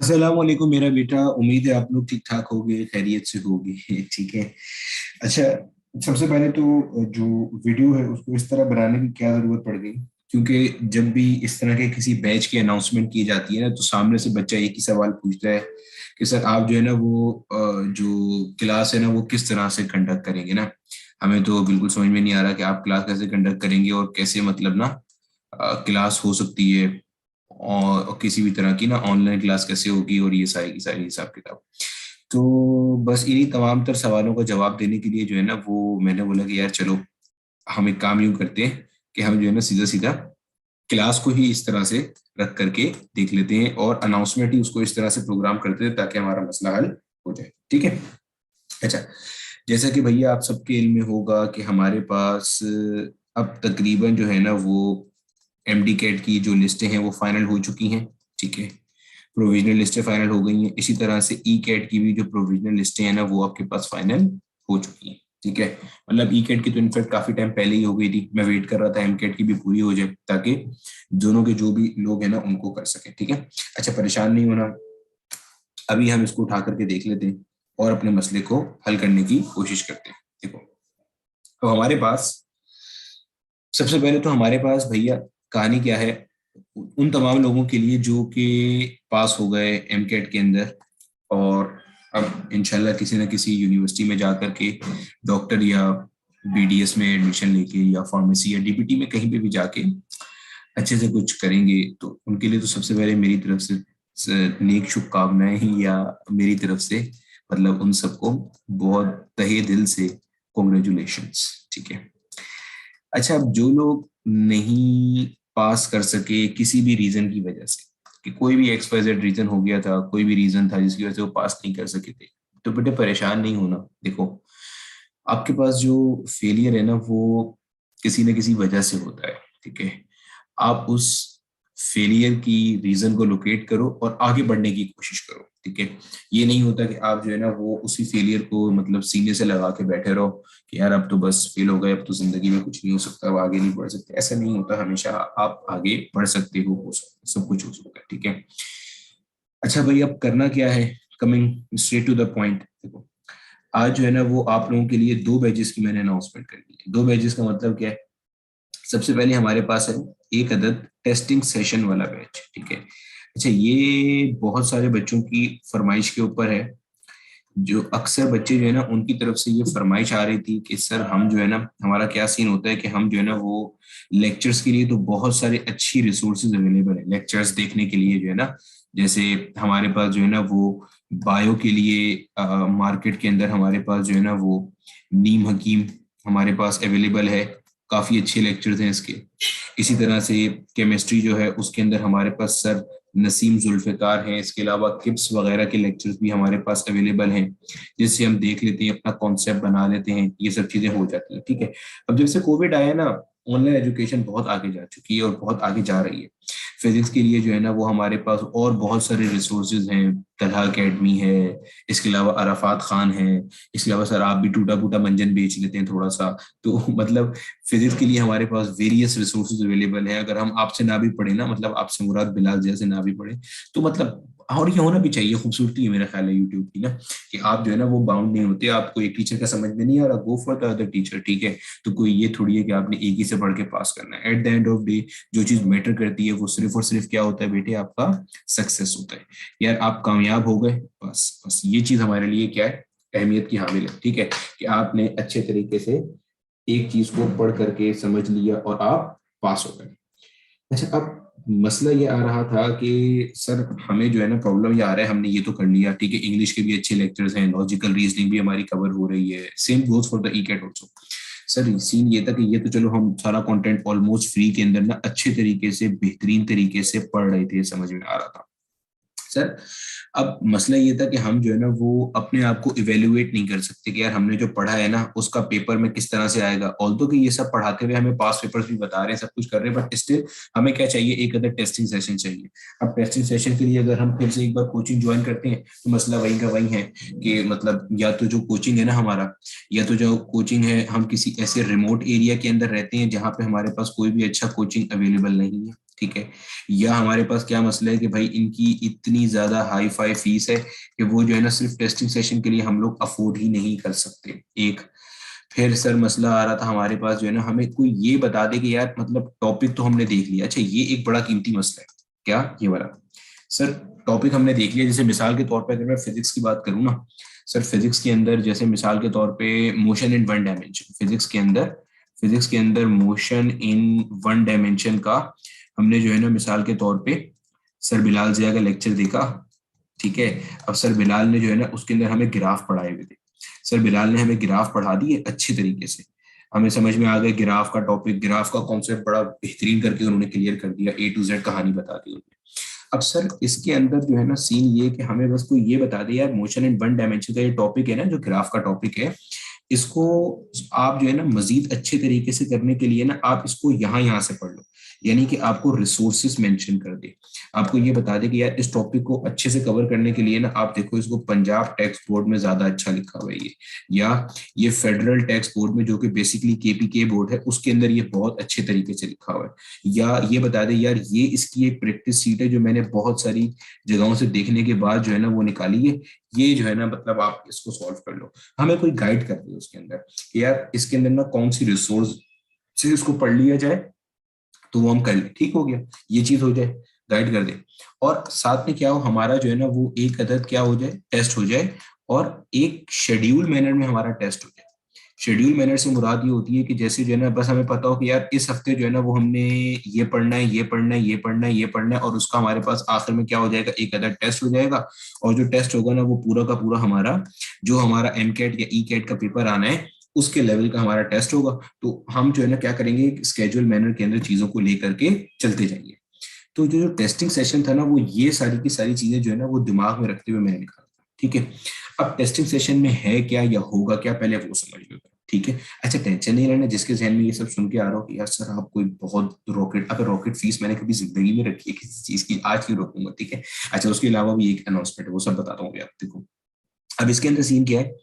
अस्सलाम वालेकुम मेरा बेटा। उम्मीद है आप लोग ठीक ठाक होगे, खैरियत से होगे। ठीक है। अच्छा, सबसे पहले तो जो वीडियो है उसको इस तरह बनाने की क्या जरूरत पड़ गई, क्योंकि जब भी इस तरह के किसी बैच की अनाउंसमेंट की जाती है ना, तो सामने से बच्चा एक ही सवाल पूछता है कि सर आप जो है ना वो जो क्लास है ना वो किस तरह से कंडक्ट करेंगे ना। हमें तो बिल्कुल समझ में नहीं आ रहा कि आप क्लास कैसे कंडक्ट करेंगे और कैसे मतलब ना क्लास हो सकती है, और किसी भी तरह की ना ऑनलाइन क्लास कैसे होगी, और ये सारी की सारी हिसाब किताब। तो बस इन्हीं तमाम तर सवालों का जवाब देने के लिए जो है ना वो मैंने बोला कि यार चलो हम एक काम यूं करते हैं कि हम जो है ना सीधा सीधा क्लास को ही इस तरह से रख करके देख लेते हैं, और अनाउंसमेंट ही उसको इस तरह से प्रोग्राम करते हैं ताकि हमारा मसला हल हो जाए। ठीक है। अच्छा, जैसा कि भैया आप सबके इल्म में होगा कि हमारे पास अब तकरीबन जो है ना वो एमडी कैट की जो लिस्टें हैं वो फाइनल हो चुकी हैं। ठीक है। प्रोविजनल लिस्टें फाइनल हो गई हैं। इसी तरह से ई कैट की भी जो प्रोविजनल लिस्टें हैं ना वो आपके पास फाइनल हो चुकी हैं। ठीक है। मतलब ई कैट की तो इनफैक्ट काफी टाइम पहले ही हो गई थी। मैं वेट कर रहा था एम कैट की भी पूरी हो जाए ताकि दोनों के जो भी लोग हैं ना उनको कर सके। ठीक है। अच्छा, परेशान नहीं होना। अभी हम इसको उठा करके देख लेते हैं और अपने मसले को हल करने की कोशिश करते हैं। देखो, तो हमारे पास सबसे पहले तो हमारे पास भैया कहानी क्या है उन तमाम लोगों के लिए जो कि पास हो गए एम कैट के अंदर, और अब इंशाल्लाह किसी न किसी यूनिवर्सिटी में जाकर के डॉक्टर या बीडीएस में एडमिशन लेके या फार्मेसी या डीपीटी में कहीं पे भी जाके अच्छे से कुछ करेंगे, तो उनके लिए तो सबसे पहले मेरी तरफ से नेक शुभकामनाएं ही, या मेरी तरफ से मतलब उन सबको बहुत तहे दिल से कॉन्ग्रेचुलेशंस। ठीक है। अच्छा, अब जो लोग नहीं पास कर सके किसी भी रीजन की वजह से, कि कोई भी एक्स वाई जेड रीजन हो गया था, कोई भी रीजन था जिसकी वजह से वो पास नहीं कर सके थे, तो बेटे परेशान नहीं होना। देखो, आपके पास जो फेलियर है ना वो किसी न किसी वजह से होता है। ठीक है। आप उस फेलियर की रीजन को लोकेट करो और आगे बढ़ने की कोशिश करो। ठीक है। ये नहीं होता कि आप जो है ना वो उसी फेलियर को मतलब सीने से लगा के बैठे रहो कि यार अब तो बस फेल हो गए, अब तो जिंदगी में कुछ नहीं हो सकता, अब आगे नहीं बढ़ सकते। ऐसा नहीं होता, हमेशा आप आगे बढ़ सकते हो सकता सब कुछ हो सकता है। ठीक है। अच्छा भाई, अब करना क्या है, coming straight to the point. देखो, आज जो है ना वो आप लोगों के लिए दो बैचेस की मैंने अनाउंसमेंट कर दी है। दो बैचेस का मतलब क्या है? सबसे पहले हमारे पास है एक अदद टेस्टिंग सेशन वाला बैच। ठीक है। अच्छा, ये बहुत सारे बच्चों की फरमाइश के ऊपर है। जो अक्सर बच्चे जो है ना उनकी तरफ से ये फरमाइश आ रही थी कि सर हम जो है ना, हमारा क्या सीन होता है कि हम जो है ना वो लेक्चर्स के लिए तो बहुत सारे अच्छी रिसोर्सेज अवेलेबल है लेक्चर्स देखने के लिए जो है ना। जैसे हमारे पास जो है ना वो बायो के लिए मार्केट के अंदर हमारे पास जो है ना वो नीम हकीम हमारे पास अवेलेबल है। काफी अच्छे लेक्चर्स हैं इसके। इसी तरह से केमिस्ट्री जो है उसके अंदर हमारे पास सर नसीम जुल्फिकार हैं। इसके अलावा किप्स वगैरह के लेक्चर्स भी हमारे पास अवेलेबल हैं, जिससे हम देख लेते हैं, अपना कॉन्सेप्ट बना लेते हैं, ये सब चीजें हो जाती हैं। ठीक है। अब जब से कोविड आया ना, ऑनलाइन एजुकेशन बहुत आगे जा चुकी है और बहुत आगे जा रही है। फिजिक्स के लिए जो है ना वो हमारे पास और बहुत सारे रिसोर्सेज हैं। तलहा अकेडमी है, इसके अलावा अराफात खान है, इसके अलावा सर आप भी टूटा फूटा मंजन बेच लेते हैं थोड़ा सा। तो मतलब फिजिक्स के लिए हमारे पास वेरियस रिसोर्सेज अवेलेबल है। अगर हम आपसे ना भी पढ़े ना, मतलब आपसे मुराद बिलाल जैसे ना भी पढ़े, तो मतलब, और ये होना भी चाहिए, खूबसूरती है मेरा ख्याल है यूट्यूब की ना, कि आप जो है ना वो बाउंड नहीं होते। आपको एक टीचर का समझ में नहीं आ रहा, go for the other teacher. ठीक है। तो कोई ये थोड़ी है कि आपने एक ही से पढ़ के पास करना है। At the end of day जो चीज मैटर करती है वो सिर्फ और सिर्फ क्या होता है बेटे, आपका सक्सेस होता है। यार आप कामयाब हो गए, बस बस ये चीज हमारे लिए क्या है, अहमियत की हामिल है। ठीक है। कि आपने अच्छे तरीके से एक चीज को पढ़ करके समझ लिया और आप पास हो गए। अच्छा, अब मसला ये आ रहा था कि सर हमें जो है ना प्रॉब्लम ये आ रहा है, हमने ये तो कर लिया, ठीक है, इंग्लिश के भी अच्छे लेक्चर्स हैं, लॉजिकल रीजनिंग भी हमारी कवर हो रही है, same goes for the E Cat also. Sir scene ये था कि ये तो चलो हम सारा कंटेंट ऑलमोस्ट फ्री के अंदर ना अच्छे तरीके से बेहतरीन तरीके से पढ़ रहे थे, समझ में आ रहा था। सर अब मसला ये था कि हम जो है ना वो अपने आप को इवेल्युएट नहीं कर सकते कि यार हमने जो पढ़ा है ना उसका पेपर में किस तरह से आएगा। ऑल्दो कि ये सब पढ़ाते हुए हमें पास पेपर्स भी बता रहे हैं, सब कुछ कर रहे हैं, बट स्टिल हमें क्या चाहिए, एक अदर टेस्टिंग सेशन चाहिए। अब टेस्टिंग सेशन के लिए अगर हम फिर से एक बार कोचिंग ज्वाइन करते हैं तो मसला वही का वही है कि मतलब या तो जो कोचिंग है ना हमारा, या तो जो कोचिंग है हम किसी ऐसे रिमोट एरिया के अंदर रहते हैं जहाँ पे हमारे पास कोई भी अच्छा कोचिंग अवेलेबल नहीं है। ठीक है। या हमारे पास क्या मसला है कि भाई इनकी इतनी ज्यादा हाई फाई फीस है कि वो जो है ना सिर्फ टेस्टिंग सेशन के लिए हम लोग अफोर्ड ही नहीं कर सकते। एक फिर सर मसला आ रहा था हमारे पास जो है ना, हमें कोई ये बता दे कि यार मतलब टॉपिक तो हमने देख लिया, अच्छा ये एक बड़ा कीमती मसला है, क्या ये वाला। सर टॉपिक हमने देख लिया, जैसे मिसाल के तौर पे अगर मैं फिजिक्स की बात करूँ ना, सर फिजिक्स के अंदर जैसे मिसाल के तौर पे motion in one dimension, physics के अंदर मोशन इन वन डायमेंशन का हमने जो है ना मिसाल के तौर पे सर बिलाल जिया का लेक्चर देखा, ठीक है। अब सर बिलाल ने जो है ना उसके अंदर हमें ग्राफ पढ़ाए हुए थे, सर बिलाल ने हमें ग्राफ पढ़ा दिए अच्छी तरीके से, हमें समझ में आ गया ग्राफ का टॉपिक, ग्राफ का कॉन्सेप्ट बड़ा बेहतरीन करके उन्होंने क्लियर कर दिया, ए टू जेड कहानी बता दी उन्होंने। अब सर इसके अंदर जो है ना सीन ये कि हमें बस कोई ये बता दे यार मोशन इन वन डायमेंशन का ये टॉपिक है ना, जो ग्राफ का टॉपिक है, इसको आप जो है ना मजीद अच्छे तरीके से करने के लिए ना आप इसको यहाँ से पढ़ लो, यानी कि आपको रिसोर्सेस मेंशन कर दे, आपको ये बता दे कि यार इस टॉपिक को अच्छे से कवर करने के लिए ना आप देखो इसको पंजाब टैक्स बोर्ड में ज्यादा अच्छा लिखा हुआ है ये, या ये फेडरल टैक्स बोर्ड में जो कि बेसिकली केपीके बोर्ड है उसके अंदर ये बहुत अच्छे तरीके से लिखा हुआ है, या ये बता दे यार ये इसकी एक प्रैक्टिस सीट है जो मैंने बहुत सारी जगहों से देखने के बाद जो है ना वो निकाली है, ये जो है ना मतलब आप इसको सॉल्व कर लो। हमें कोई गाइड कर दे उसके अंदर कि यार इसके अंदर ना कौन सी रिसोर्स से इसको पढ़ लिया जाए तो वो हम कर ले, ठीक हो गया, ये चीज हो जाए, गाइड कर दे। और साथ में क्या हो हमारा जो है ना वो एक अदद क्या हो जाए, टेस्ट हो जाए, और एक शेड्यूल मैनर में हमारा टेस्ट हो जाए। शेड्यूल मैनर से मुराद ये होती है कि जैसे जो है ना बस हमें पता हो कि यार इस हफ्ते जो है ना वो हमने ये पढ़ना है, ये पढ़ना है, ये पढ़ना है, ये पढ़ना है, और उसका हमारे पास आखिर में क्या हो जाएगा, एक अदर टेस्ट हो जाएगा, और जो टेस्ट होगा ना वो पूरा का पूरा हमारा जो हमारा एम कैट या ई कैट का पेपर आना है उसके लेवल का हमारा टेस्ट होगा। तो हम जो है ना क्या करेंगे, स्केड्यूल मैनर के अंदर चीजों को लेकर के चलते जाएंगे। तो जो टेस्टिंग सेशन था ना वो ये सारी की सारी चीजें जो है ना वो दिमाग में रखते हुए मैंने निकाला था, ठीक है। अब टेस्टिंग सेशन में है क्या या होगा क्या पहले वो समझ लो, ठीक है। अच्छा टेंशन नहीं लेना, जिसके जहन में ये सब सुन के आ रहा हो कि यार सर आप कोई बहुत रॉकेट, अगर रॉकेट फीस मैंने कभी जिंदगी में रखी है किसी चीज की, आज क्यों रोकूंगा, ठीक है। अच्छा उसके अलावा भी एक अनाउंसमेंट है वो सब बताता हूँ आप देखो। अब इसके अंदर सीन क्या है,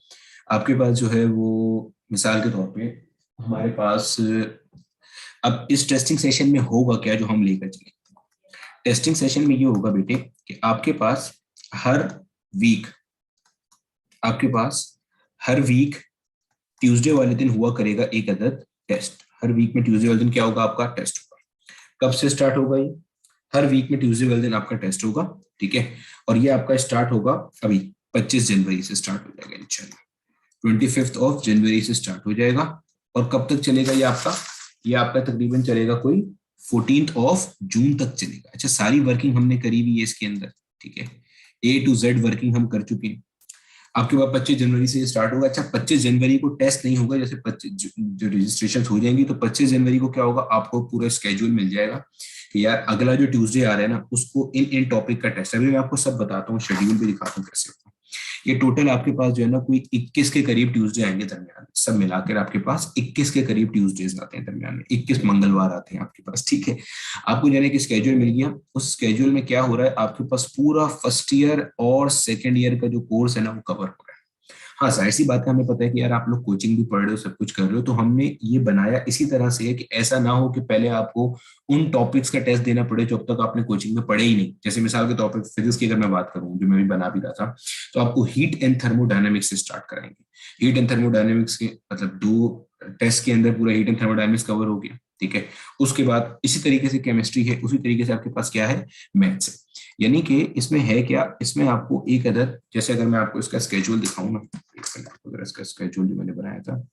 आपके पास जो है वो मिसाल के तौर पे हमारे पास अब इस टेस्टिंग सेशन में होगा क्या जो हम लेकर चले, टेस्टिंग सेशन में ये होगा बेटे कि हर वीक आपके पास हर वीक ट्यूसडे वाले दिन हुआ करेगा एक अदद टेस्ट, हर वीक में ट्यूसडे वाले दिन क्या होगा, आपका टेस्ट होगा। कब से स्टार्ट होगा ये, हर वीक में ट्यूसडे वाले दिन आपका टेस्ट होगा, ठीक है। और ये आपका स्टार्ट होगा अभी 25 जनवरी से स्टार्ट हो जाएगा इंशाल्लाह, 25 जनवरी से स्टार्ट हो जाएगा। और कब तक चलेगा ये आपका तकरीबन चलेगा कोई 14 जून तक चलेगा। अच्छा सारी वर्किंग हमने करी हुई है इसके अंदर, ठीक है, ए टू जेड वर्किंग हम कर चुके हैं। आपके पास 25 जनवरी से स्टार्ट होगा। अच्छा 25 जनवरी को टेस्ट नहीं होगा, जैसे 25 जो रजिस्ट्रेशन हो जाएंगी तो 25 जनवरी को क्या होगा, आपको पूरा स्केड्यूल मिल जाएगा कि यार अगला जो ट्यूसडे आ रहा है ना उसको इन टॉपिक का टेस्ट, अभी मैं आपको सब बताता हूँ, शेड्यूल भी दिखाता हूँ कैसे होगा। ये टोटल आपके पास जो है ना कोई 21 के करीब ट्यूसडे आएंगे दरमियान में, सब मिलाकर आपके पास 21 के करीब ट्यूसडेज आते हैं दरमियान में, 21 मंगलवार आते हैं आपके पास, ठीक है। आपको जाने कि स्केड्यूल मिल गया, उस स्केड्यूल में क्या हो रहा है, आपके पास पूरा फर्स्ट ईयर और सेकेंड ईयर का जो कोर्स है ना वो कवर हो रहा है। हाँ जाहिर सी बात है, हमें पता है कि यार आप लोग कोचिंग भी पढ़ रहे हो, सब कुछ कर रहे हो, तो हमने ये बनाया इसी तरह से है कि ऐसा ना हो कि पहले आपको उन टॉपिक्स का टेस्ट देना पड़े जब तक आपने कोचिंग में पढ़े ही नहीं। जैसे मिसाल के तौर पर फिजिक्स की अगर मैं बात करूं जो मैं भी बना भी रहा था, तो आपको हीट एंड थर्मोडायनेमिक्स से स्टार्ट कराएंगे। हीट एंड थर्मोडायनेमिक्स के मतलब 2 टेस्ट के अंदर पूरा हीट एंड थर्मोडायनेमिक्स कवर हो गया, ठीक है। उसके बाद इसी तरीके से केमिस्ट्री है, उसी तरीके से आपके पास क्या है, मैथ्स है। यानी कि इसमें है क्या, इसमें आपको एक अदद, जैसे अगर मैं आपको इसका स्केड्यूल दिखाऊं ना, अगर इसका स्केड्यूल जो मैंने बनाया था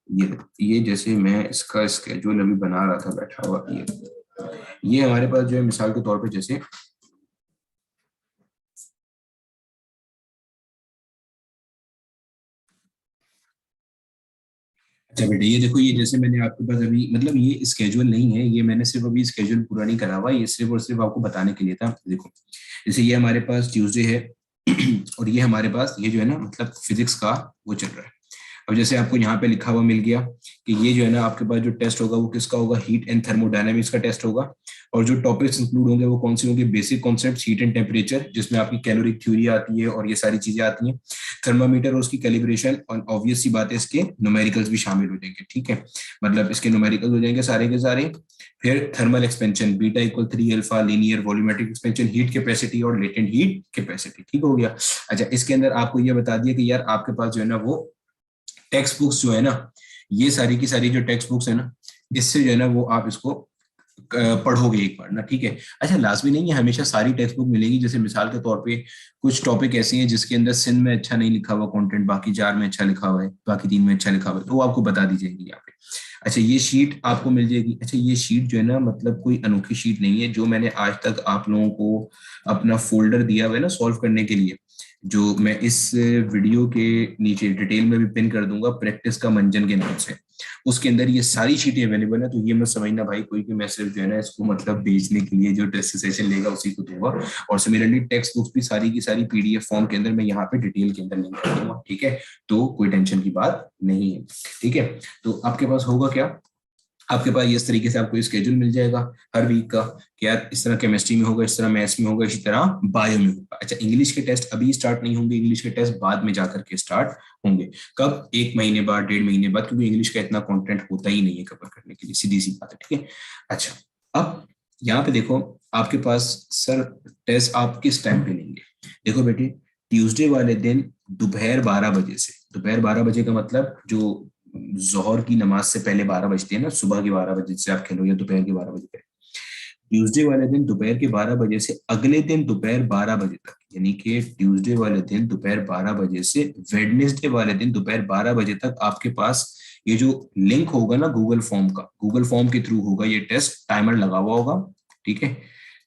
ये जैसे मैं इसका स्केड्यूल अभी बना रहा था बैठा हुआ, ये हमारे पास जो है मिसाल के तौर पे जैसे अच्छा बेटे ये देखो, ये जैसे मैंने आपके पास अभी मतलब ये स्केड्यूल नहीं है, ये मैंने सिर्फ अभी स्केड्यूल पूरा नहीं करा हुआ, ये सिर्फ और सिर्फ आपको बताने के लिए था। देखो जैसे ये हमारे पास ट्यूसडे है और ये हमारे पास ये जो है ना मतलब फिजिक्स का वो चल रहा है। अब जैसे आपको यहाँ पे लिखा हुआ मिल गया कि ये जो है ना आपके पास जो टेस्ट होगा वो किसका होगा, हीट एंड थर्मोडायनेमिक्स का टेस्ट होगा। और जो टॉपिक्स इंक्लूड होंगे वो कौन से होंगे, basic concepts, heat and temperature जिसमें आपकी कैलोरिक थ्योरी आती है और ये सारी चीजें आती हैं, थर्मामीटर और उसकी कैलिब्रेशन, और ऑब्वियस सी बात है इसके न्यूमेरिकल्स भी शामिल हो जाएंगे, ठीक है, मतलब इसके न्यूमेरिकल्स हो जाएंगे सारे के सारे। फिर thermal expansion, beta equal 3 alpha, linear volumetric expansion, heat capacity और लेटेंट हीट कैपेसिटी, ठीक हो गया। अच्छा, इसके अंदर आपको ये बता दिया कि यार आपके पास जो है ना वो टेक्स्ट बुक्स जो है ना, ये सारी की सारी जो टेक्स्ट बुक्स है ना, इससे जो है ना वो आप इसको पढ़ोगे एक बार ना, ठीक है। अच्छा, लाजमी नहीं है हमेशा सारी टेक्स्ट बुक मिलेगी, जैसे मिसाल के तौर पे कुछ टॉपिक ऐसे हैं जिसके अंदर सिंध में अच्छा नहीं लिखा हुआ कंटेंट, बाकी 4 में अच्छा लिखा हुआ है, बाकी 3 में अच्छा लिखा हुआ है, तो वो आपको बता दी जाएगी यहाँ पे। अच्छा, ये शीट आपको मिल जाएगी। अच्छा, ये शीट जो है ना मतलब कोई अनोखी शीट नहीं है, जो मैंने आज तक आप लोगों को अपना फोल्डर दिया हुआ है ना सॉल्व करने के लिए, जो मैं इस वीडियो के नीचे डिटेल में भी पिन कर दूंगा, प्रैक्टिस का मंजन के नाम से, उसके अंदर ये सारी चीजें अवेलेबल है। तो ये मत समझना भाई कोई कि मैं सिर्फ जो है ना इसको मतलब बेचने के लिए जो टेस्ट सेशन लेगा उसी को दूंगा। और सिमिलरली टेक्स्ट बुक्स भी सारी की सारी पीडीएफ फॉर्म के अंदर मैं यहाँ पे डिटेल के अंदर लिंक कर दूंगा, ठीक है, तो कोई टेंशन की बात नहीं है, ठीक है। तो आपके पास होगा क्या, आपके पास इस तरीके से आपको स्केड्यूल मिल जाएगा हर वीक का कि यार इस तरह केमिस्ट्री में होगा, इस तरह मैथ्स में होगा, इसी तरह बायो में होगा। अच्छा, इंग्लिश के टेस्ट अभी स्टार्ट नहीं होंगे, इंग्लिश के टेस्ट बाद में जाकर के स्टार्ट होंगे। कब, 1 महीने बाद, 1.5 महीने बाद, क्योंकि इंग्लिश का इतना कंटेंट होता ही नहीं है कवर करने के लिए, सीधी सी बात है, ठीक है। अच्छा, अब यहाँ पे देखो आपके पास सर टेस्ट आप किस टाइम पे लेंगे। देखो बेटे, ट्यूसडे वाले दिन दोपहर 12 बजे से, दोपहर 12 बजे का मतलब जो जोहर की नमाज से पहले 12 बजते हैं ना, सुबह के 12 बजे से आप खेलो या दोपहर के 12 बजे पे, ट्यूसडे वाले दिन दोपहर के 12 बजे से अगले दिन दोपहर 12 बजे तक, यानी कि ट्यूसडे वाले दिन दोपहर 12 बजे से वेडनेसडे वाले दिन दोपहर 12 बजे तक आपके पास ये जो लिंक होगा ना गूगल फॉर्म का, गूगल फॉर्म के थ्रू होगा ये टेस्ट, टाइमर लगा हुआ होगा, ठीक है,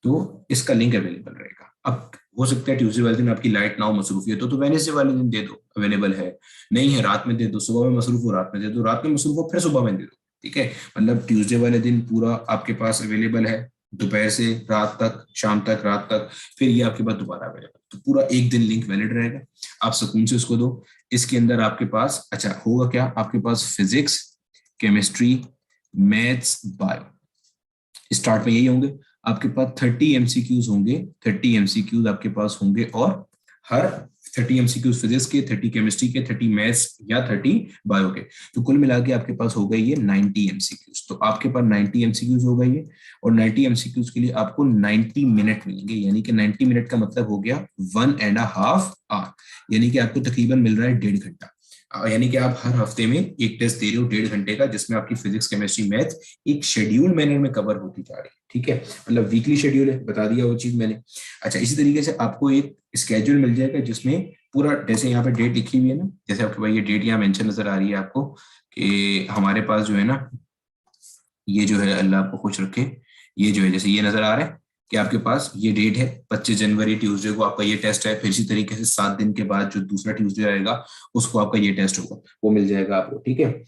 तो इसका लिंक अवेलेबल रहेगा। अब हो सकता है ट्यूसडे वाले दिन आपकी लाइट ना हो, मसरूफियत हो, तो वेडनेसडे वाले दिन दे दो, अवेलेबल है, नहीं है रात में दे दो, सुबह में मसरूफ हो रात में दे दो, रात में मसरूफ हो फिर सुबह में दे दो, ठीक है। मतलब ट्यूसडे वाले दिन पूरा आपके पास अवेलेबल है, दोपहर से रात तक, शाम तक, रात तक, फिर ये आपके पास दोबारा अवेलेबल, तो पूरा एक दिन लिंक वैलिड रहेगा, आप सुकून से उसको दो। इसके अंदर आपके पास अच्छा होगा क्या, आपके पास physics, chemistry, maths, bio, start में यही होंगे। आपके पास 30 MCQs होंगे, 30 MCQs आपके पास होंगे, और हर 30 MCQs फिजिक्स के, 30 केमिस्ट्री के, 30 मैथ्स या 30 बायो के, तो कुल मिला के आपके पास हो गए ये 90 MCQs। तो आपके पास 90 MCQs हो गए ये, और 90 MCQs के लिए आपको 90 मिनट मिलेंगे, यानी कि 90 मिनट का मतलब हो गया 1.5 आवर, यानी कि आपको तकरीबन मिल रहा है 1.5 घंटा। यानी कि आप हर हफ्ते में एक टेस्ट दे रहे हो 1.5 घंटे का, जिसमें आपकी फिजिक्स, केमिस्ट्री, मैथ एक शेड्यूल मैनर में कवर होती जा रही है, ठीक है, मतलब वीकली शेड्यूल है, बता दिया वो चीज मैंने। अच्छा, इसी तरीके से आपको एक स्केड्यूल मिल जाएगा जिसमें पूरा, जैसे यहाँ पे डेट लिखी हुई है ना, जैसे आपके पास ये डेट यहाँ मेंशन नजर आ रही है आपको कि हमारे पास जो है ना, ये जो है अल्लाह आपको खुश रखे, ये जो है जैसे ये नजर आ रहा है कि आपके पास ये डेट है 25 जनवरी, ट्यूसडे को आपका ये टेस्ट है, फिर इसी तरीके से 7 दिन के बाद जो दूसरा ट्यूसडे आएगा उसको आपका ये टेस्ट होगा, वो मिल जाएगा आपको, ठीक है।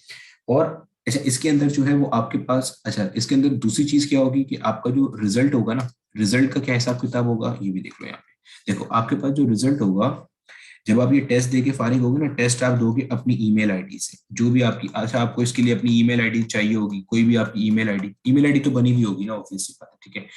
और अच्छा, इसके अंदर जो है वो आपके पास, अच्छा इसके अंदर दूसरी चीज क्या होगी कि आपका जो रिजल्ट होगा ना, रिजल्ट का क्या हिसाब किताब होगा ये भी देख लो यहाँ पे। देखो आपके पास जो रिजल्ट होगा, जब आप ये टेस्ट देके फारिग होगे ना, टेस्ट आप दोगे अपनी ईमेल आईडी से, जो भी आपकी, अच्छा आपको इसके लिए अपनी ईमेल आईडी चाहिए होगी, कोई भी आपकी ईमेल आईडी तो बनी हुई होगी ना, ऑफिस से बात है, ठीक है।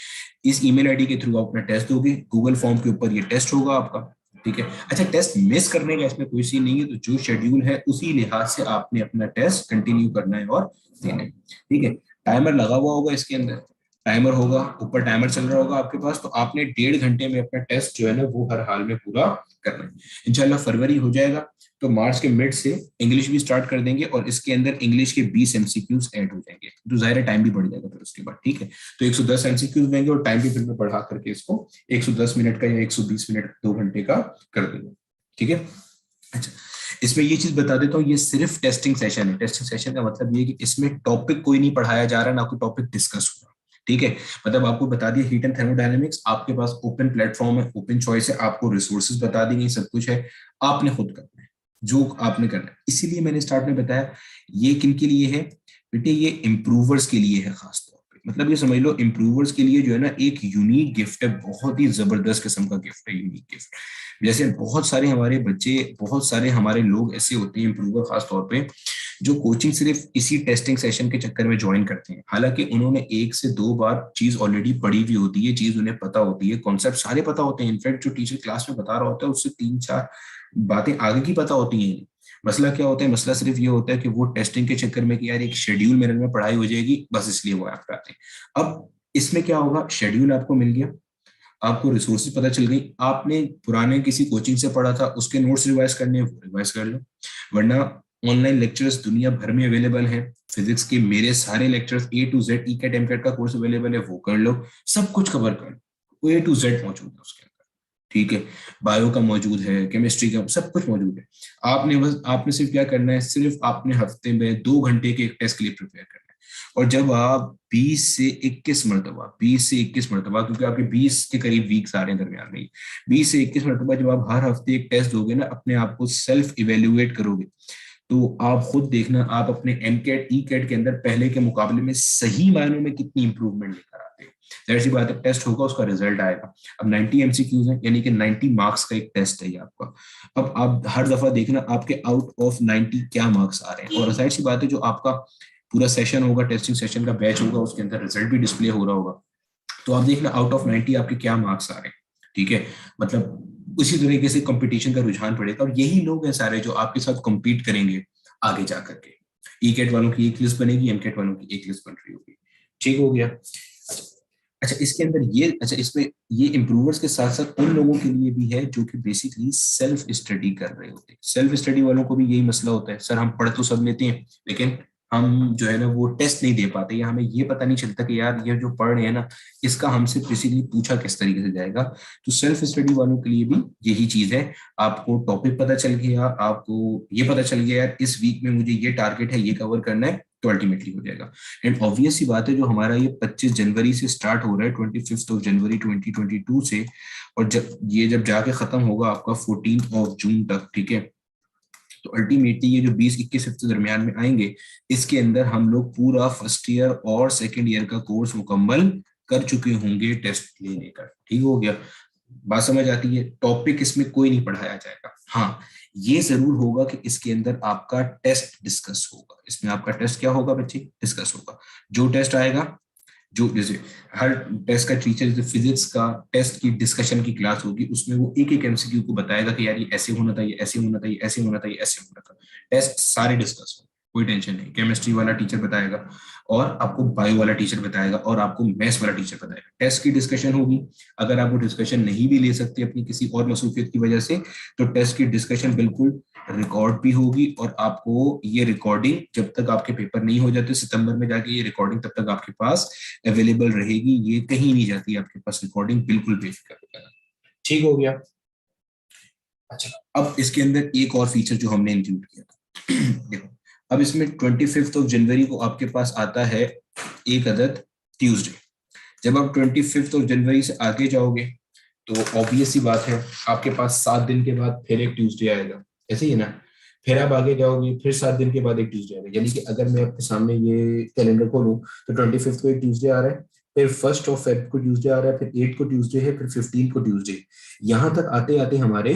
इस ईमेल आईडी के थ्रू आप अपना टेस्ट दोगे, गूगल फॉर्म के ऊपर ये टेस्ट होगा आपका, ठीक है। अच्छा, टेस्ट मिस करने का इसमें कोई सीन नहीं है, तो जो शेड्यूल है उसी लिहाज से आपने अपना टेस्ट कंटिन्यू करना है और देना है, ठीक है। टाइमर लगा हुआ होगा इसके अंदर, टाइमर होगा ऊपर, टाइमर चल रहा होगा आपके पास, तो आपने 1.5 घंटे में अपना टेस्ट जो है ना वो हर हाल में पूरा करना है। इंशाल्लाह फरवरी हो जाएगा तो मार्च के मिड से इंग्लिश भी स्टार्ट कर देंगे, और इसके अंदर इंग्लिश के 20 MCQs ऐड हो जाएंगे, तो जाहिर टाइम भी बढ़ जाएगा फिर उसके बाद, ठीक है। तो 110 MCQs देंगे, और टाइम भी फिर मैं बढ़ा करके इसको 110 मिनट का या 120 मिनट, 2 घंटे का कर देंगे, ठीक है। अच्छा, इसमें ये चीज बता देता हूँ, ये सिर्फ टेस्टिंग सेशन है। टेस्टिंग सेशन का मतलब ये कि इसमें टॉपिक कोई नहीं पढ़ाया जा रहा, ना कोई टॉपिक डिस्कस हो रहा, ठीक है। मतलब आपको बता दिया हीट एंड थर्मोडायनेमिक्स, आपके पास ओपन प्लेटफॉर्म है, ओपन चॉइस है, आपको रिसोर्सेज बता दी गई, सब कुछ है, आपने खुद करना है जो आपने करना है। इसीलिए मैंने स्टार्ट में बताया ये किन के लिए है बेटे, ये इम्प्रूवर्स के लिए है खास तौर पे, मतलब ये समझ लो इम्प्रूवर्स के लिए जो है ना एक यूनिक गिफ्ट है, बहुत ही जबरदस्त किस्म का गिफ्ट है, यूनिक गिफ्ट। जैसे बहुत सारे हमारे बच्चे, बहुत सारे हमारे लोग ऐसे होते हैं इम्प्रूवर खास तौर पे, जो कोचिंग सिर्फ इसी टेस्टिंग सेशन के चक्कर में ज्वाइन करते हैं, हालांकि उन्होंने 1 से 2 बार चीज ऑलरेडी पढ़ी हुई होती है, चीज उन्हें पता होती है, कॉन्सेप्ट सारे पता होते हैं, इनफैक्ट जो टीचर क्लास में बता रहा होता है उससे 3-4 बातें आगे की पता होती हैं। मसला क्या होता है, मसला सिर्फ ये होता है कि वो टेस्टिंग के चक्कर में कि यार एक शेड्यूल मेरे में पढ़ाई हो जाएगी, बस इसलिए वो आप आते हैं। अब इसमें क्या होगा, शेड्यूल आपको मिल गया, आपको रिसोर्सेज पता चल गई, आपने पुराने किसी कोचिंग से पढ़ा था उसके नोट्स रिवाइज करने हैं वो रिवाइज कर लो, वरना ऑनलाइन लेक्चर्स दुनिया भर में अवेलेबल है। फिजिक्स के मेरे सारे lectures A to Z, E Cat M Cat का कोर्स अवेलेबल है, वो कर लो, सब कुछ कवर कर लो, A to Z मौजूद है उसके अंदर, ठीक है। बायो का मौजूद है, केमिस्ट्री का, सब कुछ मौजूद है। आपने सिर्फ क्या करना है, सिर्फ आपने हफ्ते में 2 घंटे के एक टेस्ट के लिए प्रिपेयर करना है। और जब आप 20 से 21 मरतबा क्योंकि आपके 20 के करीब वीक्स आ रहे हैं दरमियान में, 20 से 21 मरतबा जब आप हर हफ्ते एक टेस्ट दोगे ना, अपने आप को सेल्फ इवेल्युएट करोगे, तो आप खुद देखना आप अपने एम कैट ई कैट के अंदर पहले के मुकाबले में सही मायनों में कितनी इंप्रूवमेंट लेकर आते हो। जाहिर सी बात है, टेस्ट होगा, उसका रिजल्ट आएगा। अब 90 MCQs है, यानी कि 90 मार्क्स का एक टेस्ट है ये आपका। अब आप हर दफा देखना आपके आउट ऑफ 90 क्या मार्क्स आ रहे हैं, और जाहिर सी बात है जो आपका पूरा सेशन होगा, टेस्टिंग सेशन का बैच होगा, उसके अंदर रिजल्ट भी डिस्प्ले हो रहा होगा, तो आप देखना आउट ऑफ 90 आपके क्या मार्क्स आ रहे हैं, ठीक है। मतलब उसी तरीके से कंपटीशन का रुझान पड़ेगा, और यही लोग हैं सारे जो आपके साथ कम्पीट करेंगे आगे जाकर के। ई कैट वालों की एक लिस्ट बनेगी, एम कैट वालों की एक लिस्ट बन रही होगी, ठीक हो गया। अच्छा इसके अंदर ये, अच्छा इसमें ये इम्प्रूवर्स के साथ साथ उन लोगों के लिए भी है जो कि बेसिकली सेल्फ स्टडी कर रहे होते हैं। सेल्फ स्टडी वालों को भी यही मसला होता है, सर हम पढ़ तो सब लेते हैं लेकिन हम जो है ना वो टेस्ट नहीं दे पाते, या हमें ये पता नहीं चलता कि यार ये जो पढ़ रहे हैं ना इसका हमसे बेसिकली पूछा किस तरीके से जाएगा। तो सेल्फ स्टडी वालों के लिए भी यही चीज है, आपको टॉपिक पता चल गया, आपको ये पता चल गया यार इस वीक में मुझे ये टारगेट है, ये कवर करना है, तो अल्टीमेटली हो जाएगा। एंड ऑब्वियस सी बात है जो हमारा ये 25 जनवरी से स्टार्ट हो रहा है, 25 जनवरी 2022 से, और जब जाके खत्म होगा आपका 14 जून तक, ठीक है। तो अल्टीमेटली ये जो 20-21 हफ्ते दरमियान में आएंगे, इसके अंदर हम लोग पूरा फर्स्ट ईयर और सेकेंड ईयर का कोर्स मुकम्मल कर चुके होंगे टेस्ट लेने का, ठीक हो गया। बात समझ आती है। टॉपिक इसमें कोई नहीं पढ़ाया जाएगा, हाँ ये जरूर होगा कि इसके अंदर आपका टेस्ट डिस्कस होगा। इसमें आपका टेस्ट क्या होगा बच्चे, डिस्कस होगा। जो टेस्ट आएगा, जो जैसे हर टेस्ट का टीचर, जैसे फिजिक्स का टेस्ट की डिस्कशन की क्लास होगी, उसमें वो एक एक MCQ को बताएगा कि यार ये ऐसे होना था, ये ऐसे होना था, ये ऐसे होना था, ये ऐसे होना था। टेस्ट सारे डिस्कस हो, कोई टेंशन नहीं। केमिस्ट्री वाला टीचर बताएगा, और आपको बायो वाला टीचर बताएगा, और आपको मैथ्स वाला टीचर बताएगा। टेस्ट की डिस्कशन होगी, अगर आप वो डिस्कशन नहीं भी ले सकते अपनी किसी और मसरूफियत की वजह से, तो टेस्ट की डिस्कशन बिल्कुल रिकॉर्ड भी होगी, और आपको ये रिकॉर्डिंग जब तक आपके पेपर नहीं हो जाते सितंबर में जाके, ये रिकॉर्डिंग तब तक आपके पास अवेलेबल रहेगी, ये कहीं नहीं जाती आपके पास रिकॉर्डिंग, बिल्कुल बेफिक्र होगा, ठीक हो गया। अच्छा अब इसके अंदर एक और फीचर जो हमने इंक्लूड किया था देखो, अब इसमें 25 जनवरी को आपके पास आता है एक अदद ट्यूसडे। जब आप 25 जनवरी से आगे जाओगे तो ऑब्वियस सी बात है आपके पास 7 दिन के बाद फिर एक ट्यूसडे आएगा, ऐसे ही है ना। फिर आप आगे जाओगे, फिर 7 दिन के बाद एक ट्यूसडे आएगा, यानी कि अगर मैं आपके सामने ये कैलेंडर खोलूं तो 25 को एक ट्यूसडे आ रहा है, फिर 1 को ट्यूसडे आ रहा है, फिर 8 को ट्यूसडे है, फिर 15 को ट्यूसडे, यहाँ तक आते आते हमारे,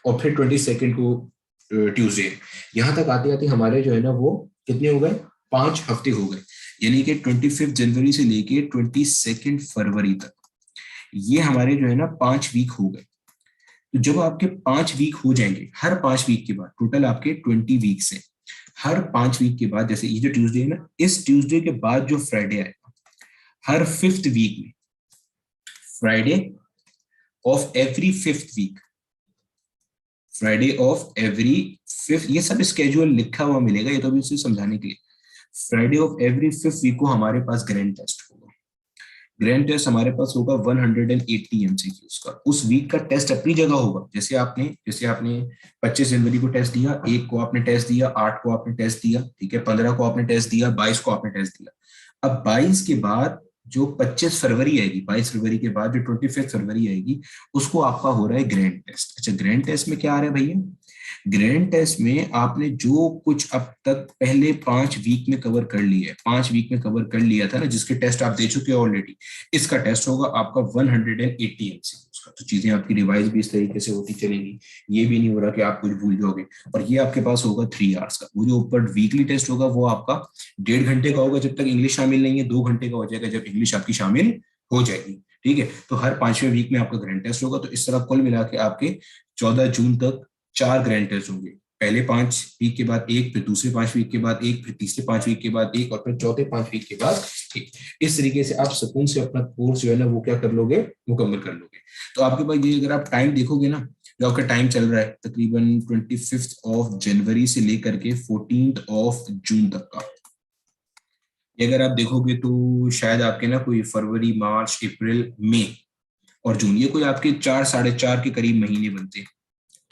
और फिर 22 को ट्यूसडे, यहाँ तक आते आते हमारे जो है ना वो कितने हो गए, 5 हफ्ते हो गए। यानी कि 25 जनवरी से लेके 22 फरवरी तक ये हमारे जो है ना 5 वीक हो गए। तो जब आपके 5 वीक हो जाएंगे, हर 5 वीक के बाद टोटल आपके 20 वीक्स हैं, हर 5 वीक के बाद, जैसे ये जो ट्यूसडे है ना, इस ट्यूसडे के बाद जो फ्राइडे आएगा, हर 5th वीक में, Friday of every 5th week, Friday of every 5th, ये सब स्केड्यूल लिखा हुआ मिलेगा, ये तो अभी उसे समझाने के लिए। Friday of every 5th week को हमारे पास ग्रैंड टेस्ट होगा। ग्रैंड टेस्ट हमारे पास होगा 180 MCQs का। उस वीक का टेस्ट अपनी जगह होगा, जैसे आपने 25 जनवरी को टेस्ट दिया, 1 को आपने टेस्ट दिया, 8 को आपने टेस्ट दिया, ठीक है, 15 को आपने टेस्ट दिया, 22 को आपने टेस्ट दिया। अब 22 के बाद जो 25 फरवरी आएगी, 22 फरवरी के बाद जो 25 फरवरी आएगी, उसको आपका हो रहा है ग्रैंड टेस्ट। अच्छा ग्रैंड टेस्ट में क्या आ रहा है भैया, ग्रैंड टेस्ट में आपने जो कुछ अब तक पहले 5 वीक में कवर कर लिया है, 5 वीक में कवर कर लिया था ना, जिसके टेस्ट आप दे चुके हो ऑलरेडी, इसका टेस्ट होगा आपका 180 MCQ का। तो चीजें आपकी रिवाइज भी इस तरीके से होती चलेंगी, ये भी नहीं हो रहा कि आप कुछ भूल जाओगे। और ये आपके पास होगा 3 आवर्स का। वो जो ऊपर वीकली टेस्ट होगा वो आपका 1.5 घंटे का होगा जब तक इंग्लिश शामिल नहीं है, 2 घंटे का हो जाएगा जब इंग्लिश आपकी शामिल हो जाएगी। ठीक है, तो हर 5वें वीक में आपका ग्रैंड टेस्ट होगा। तो इस तरह कुल मिला के आपके 14 जून तक 4 ग्रैंड टेस्ट होंगे। पहले 5 वीक के बाद एक, फिर दूसरे 5 वीक के बाद एक, फिर तीसरे 5 वीक के बाद एक, और फिर चौथे 5 वीक के बाद एक। इस तरीके से आप सुकून से अपना कोर्स जो है ना वो क्या कर लोगे, मुकम्मल कर लोगे। तो आपके पास ये अगर आप टाइम देखोगे ना, जो आपका टाइम चल रहा है तकरीबन 25 जनवरी से लेकर के 14 जून तक का, ये अगर आप देखोगे तो शायद आपके ना कोई फरवरी, मार्च, अप्रैल, मई और जून, ये कोई आपके 4 साढ़े 4 के करीब महीने बनते हैं।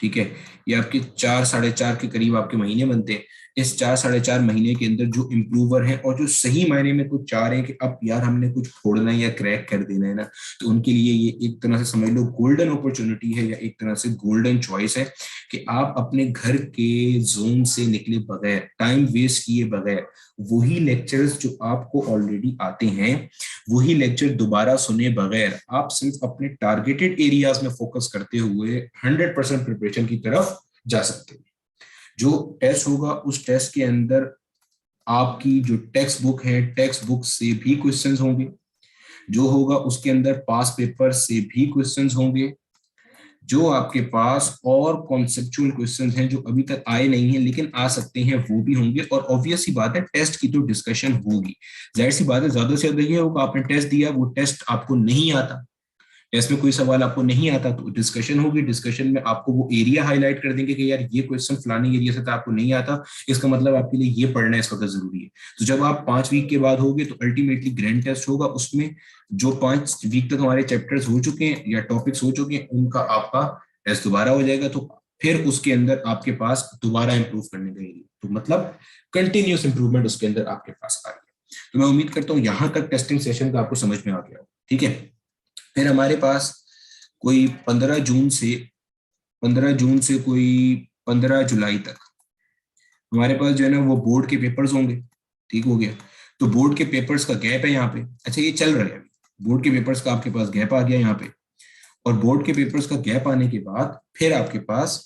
ठीक है, ये आपके 4 साढ़े 4 के करीब आपके महीने बनते हैं। इस 4 साढ़े 4 महीने के अंदर जो इम्प्रूवर हैं और जो सही मायने में कुछ चाह रहे हैं कि अब यार हमने कुछ फोड़ना है या क्रैक कर देना है ना, तो उनके लिए ये एक तरह से समझ लो गोल्डन अपॉर्चुनिटी है, या एक तरह से गोल्डन चॉइस है कि आप अपने घर के जोन से निकले बगैर, टाइम वेस्ट किए बगैर, वही लेक्चर्स जो आपको ऑलरेडी आते हैं, वही लेक्चर दोबारा सुने बगैर, आप सिर्फ अपने टारगेटेड एरियाज में फोकस करते हुए 100% प्रिपरेशन की तरफ जा सकते हैं। जो टेस्ट होगा उस टेस्ट के अंदर आपकी जो टेक्स्ट बुक है, टेक्स्ट बुक से भी क्वेश्चंस होंगे। जो होगा उसके अंदर पास पेपर से भी क्वेश्चंस होंगे। जो आपके पास और कॉन्सेप्चुअल क्वेश्चंस हैं जो अभी तक आए नहीं हैं लेकिन आ सकते हैं, वो भी होंगे। और ऑब्वियस सी बात है, टेस्ट की तो डिस्कशन होगी। जाहिर सी बात है, ज्यादा से ज्यादा ये होगा आपने टेस्ट दिया, वो टेस्ट आपको नहीं आता, टेस्ट में कोई सवाल आपको नहीं आता, तो डिस्कशन होगी। डिस्कशन में आपको वो एरिया हाईलाइट कर देंगे कि यार ये क्वेश्चन फलानी एरिया से तो आपको नहीं आता, इसका मतलब आपके लिए ये पढ़ना इस वक्त जरूरी है। तो जब आप 5 वीक के बाद होगे तो अल्टीमेटली ग्रैंड टेस्ट होगा। उसमें जो 5 वीक तक हमारे चैप्टर्स हो चुके हैं या टॉपिक्स हो चुके हैं, उनका आपका टेस्ट दोबारा हो जाएगा। तो फिर उसके अंदर आपके पास दोबारा इंप्रूव करने का एरिया, तो मतलब कंटिन्यूस इंप्रूवमेंट उसके अंदर आपके पास आ गया। तो मैं उम्मीद करता हूँ यहां तक टेस्टिंग सेशन का आपको समझ में आ गया हो। ठीक है, फिर हमारे पास कोई 15 जून से कोई 15 जुलाई तक हमारे पास जो है ना वो बोर्ड के पेपर्स होंगे। ठीक हो गया, तो बोर्ड के पेपर्स का गैप है यहाँ पे। अच्छा, ये चल रहा है अभी, बोर्ड के पेपर्स का आपके पास गैप आ गया यहाँ पे। और बोर्ड के पेपर्स का गैप आने के बाद फिर आपके पास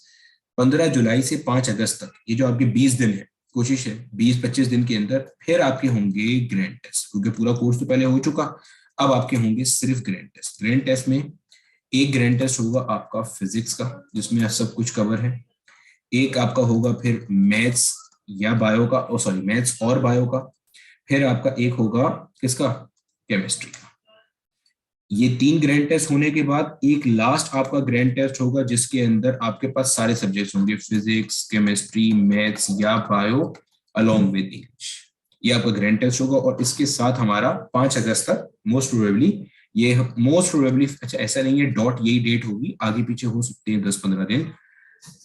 15 जुलाई से 5 अगस्त तक, ये जो आपके 20 दिन है, कोशिश है 20-25 दिन के अंदर फिर आपके होंगे ग्रैंड टेस्ट, क्योंकि पूरा कोर्स तो पहले हो चुका। अब आपके होंगे सिर्फ ग्रैंड टेस्ट। ग्रैंड टेस्ट में एक ग्रैंड टेस्ट होगा आपका फिजिक्स का, जिसमें सब कुछ कवर है। एक आपका होगा फिर मैथ्स या बायो का, ओ सॉरी, मैथ्स और बायो का। फिर आपका एक होगा किसका, केमिस्ट्री का। ये 3 ग्रैंड टेस्ट होने के बाद एक लास्ट आपका ग्रैंड टेस्ट होगा जिसके अंदर आपके पास सारे सब्जेक्ट्स होंगे, फिजिक्स, केमिस्ट्री, मैथ्स या बायो अलोंग विद इंग्लिश। ये आपका ग्रैंड टेस्ट होगा। और इसके साथ हमारा 5 अगस्त तक मोस्ट प्रोबेबली, ये मोस्ट प्रोबेबली, अच्छा ऐसा नहीं है डॉट यही डेट होगी, आगे पीछे हो सकते हैं 10-15 दिन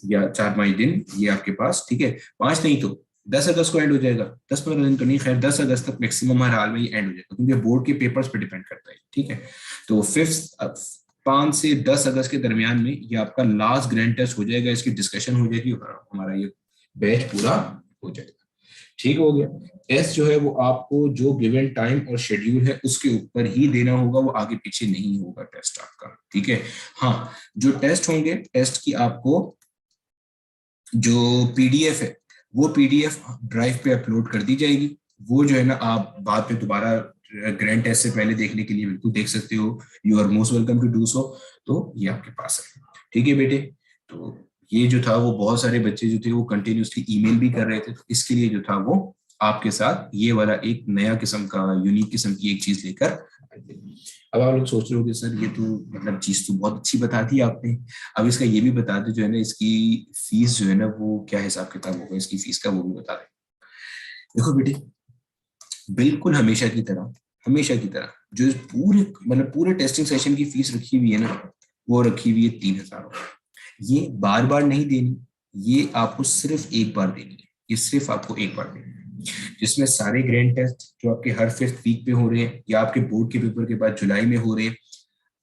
या 4-5 दिन ये आपके पास। ठीक है, 5 नहीं तो 10 अगस्त को एंड हो जाएगा। 10-15 दिन तो नहीं, खैर 10 अगस्त तक मैक्सिमम हर हाल में ये एंड हो जाएगा, क्योंकि बोर्ड के पेपर्स पे डिपेंड करता है। ठीक है, तो 5 से 10 अगस्त के दरमियान में ये आपका लास्ट ग्रैंड टेस्ट हो जाएगा, इसकी डिस्कशन हो जाएगी, हमारा ये बैच पूरा हो जाएगा। ठीक हो गया। टेस्ट जो है वो आपको जो गिवन टाइम और शेड्यूल है उसके ऊपर ही देना होगा, वो आगे पीछे नहीं होगा टेस्ट आपका। ठीक है, हाँ, जो टेस्ट होंगे, टेस्ट की आपको जो पीडीएफ है वो पीडीएफ ड्राइव पे अपलोड कर दी जाएगी। वो जो है ना आप बाद में दोबारा ग्रैंड टेस्ट से पहले देखने के लिए बिल्कुल देख सकते हो। You are most welcome to do so. तो ये आपके पास है। ठीक है बेटे, तो ये जो था वो बहुत सारे बच्चे जो थे वो कंटिन्यूसली ईमेल भी कर रहे थे, तो इसके लिए जो था वो आपके साथ ये वाला एक नया किस्म का, यूनिक किस्म की एक चीज लेकर आए थे। अब आप लोग सोच रहे हो कि सर ये तो मतलब चीज तो बहुत अच्छी बता दी आपने, अब इसका ये भी बता दे जो है ना इसकी फीस जो है ना वो क्या हिसाब किताब होगा इसकी फीस का, वो भी बता दें। देखो बेटे, बिल्कुल हमेशा की तरह जो पूरे मतलब पूरे टेस्टिंग सेशन की फीस रखी हुई है ना, वो रखी हुई है 3,000। ये बार बार नहीं देनी, ये आपको सिर्फ एक बार देनी है, ये सिर्फ आपको एक बार देनी है, जिसमें सारे ग्रैंड टेस्ट जो आपके हर 5th वीक पे हो रहे हैं या आपके बोर्ड के पेपर के बाद जुलाई में हो रहे हैं,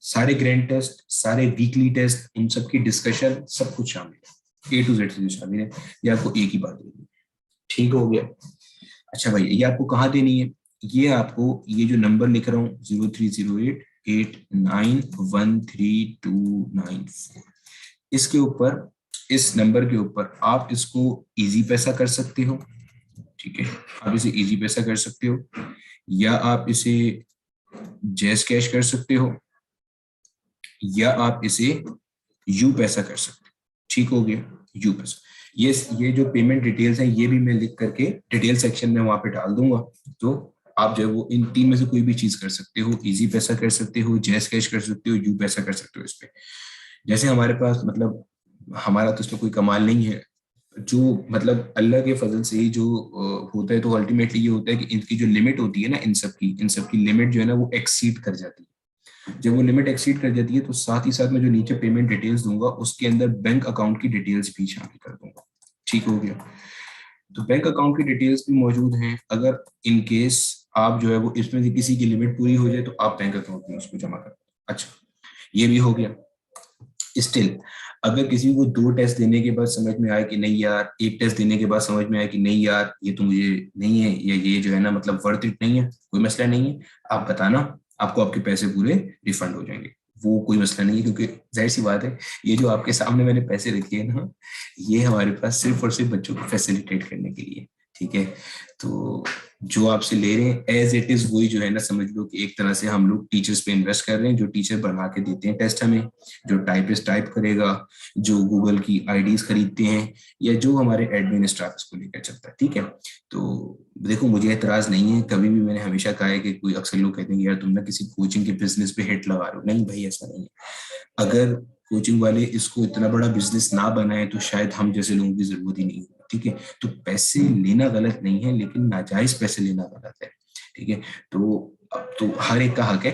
सारे ग्रैंड टेस्ट, सारे वीकली टेस्ट, उन सब की डिस्कशन, सब कुछ शामिल है। A to Z से जो शामिल है ये आपको एक ही बार देनी है। ठीक हो गया। अच्छा भाई ये आपको कहाँ देनी है, ये आपको ये जो नंबर लिख रहा हूँ 0308891324 इसके ऊपर, इस नंबर के ऊपर आप इसको इजी पैसा कर सकते हो। ठीक है, आप इसे इजी पैसा कर सकते हो या आप इसे जैस कैश कर सकते हो या आप इसे यू पैसा कर सकते हो। ठीक हो गया, यू पैसा। ये जो पेमेंट डिटेल्स हैं ये भी मैं लिख करके डिटेल सेक्शन में वहां पे डाल दूंगा। तो आप जो है वो इन तीन में से कोई भी चीज कर सकते हो, इजी पैसा कर सकते हो, जैस कैश कर सकते हो, यू पैसा कर सकते हो। इस पे जैसे हमारे पास मतलब हमारा तो इसमें कोई कमाल नहीं है, जो मतलब अल्लाह के फजल से ही जो होता है, तो अल्टीमेटली ये होता है कि इनकी जो लिमिट होती है ना, इन सब की लिमिट जो है ना वो एक्सीड कर जाती है। जब वो लिमिट एक्सीड कर जाती है तो साथ ही साथ मैं जो नीचे पेमेंट डिटेल्स दूंगा उसके अंदर बैंक अकाउंट की डिटेल्स भी शामिल कर दूंगा। ठीक हो गया, तो बैंक अकाउंट की डिटेल्स भी मौजूद हैं। अगर इन केस आप जो है वो इसमें से किसी की लिमिट पूरी हो जाए तो आप बैंक अकाउंट में उसको जमा कर। अच्छा, ये भी हो गया। स्टिल अगर किसी को 2 टेस्ट देने के बाद समझ में आए कि नहीं यार, एक टेस्ट देने के बाद समझ में आए कि नहीं यार ये तो मुझे नहीं है, या ये जो है ना मतलब वर्थ इट नहीं है, कोई मसला नहीं है, आप बताना, आपको आपके पैसे पूरे रिफंड हो जाएंगे। वो कोई मसला नहीं है, क्योंकि जाहिर सी बात है ये जो आपके सामने मैंने पैसे रखे हैं ना, ये हमारे पास सिर्फ और सिर्फ बच्चों को फैसिलिटेट करने के लिए। ठीक है, तो जो आपसे ले रहे हैं एज इट इज वही जो है ना, समझ लो कि एक तरह से हम लोग टीचर्स पे इन्वेस्ट कर रहे हैं, जो टीचर बना के देते हैं टेस्ट हमें, जो टाइपिस्ट टाइप करेगा, जो गूगल की आईडीज खरीदते हैं, या जो हमारे एडमिन स्टाफ इसको लेकर चलता है। ठीक है, तो देखो मुझे एतराज नहीं है, कभी भी मैंने हमेशा कहा है कि कोई अक्सर लोग कहते हैं यार तुम ना किसी कोचिंग के बिजनेस पे हिट लगा रहे हो। नहीं भाई, ऐसा नहीं है। अगर कोचिंग वाले इसको इतना बड़ा बिजनेस ना बनाए तो शायद हम जैसे लोगों की जरूरत ही नहीं है। ठीक है, तो पैसे लेना गलत नहीं है, लेकिन नाजायज पैसे लेना गलत है। ठीक है, तो अब तो हर एक का हक है,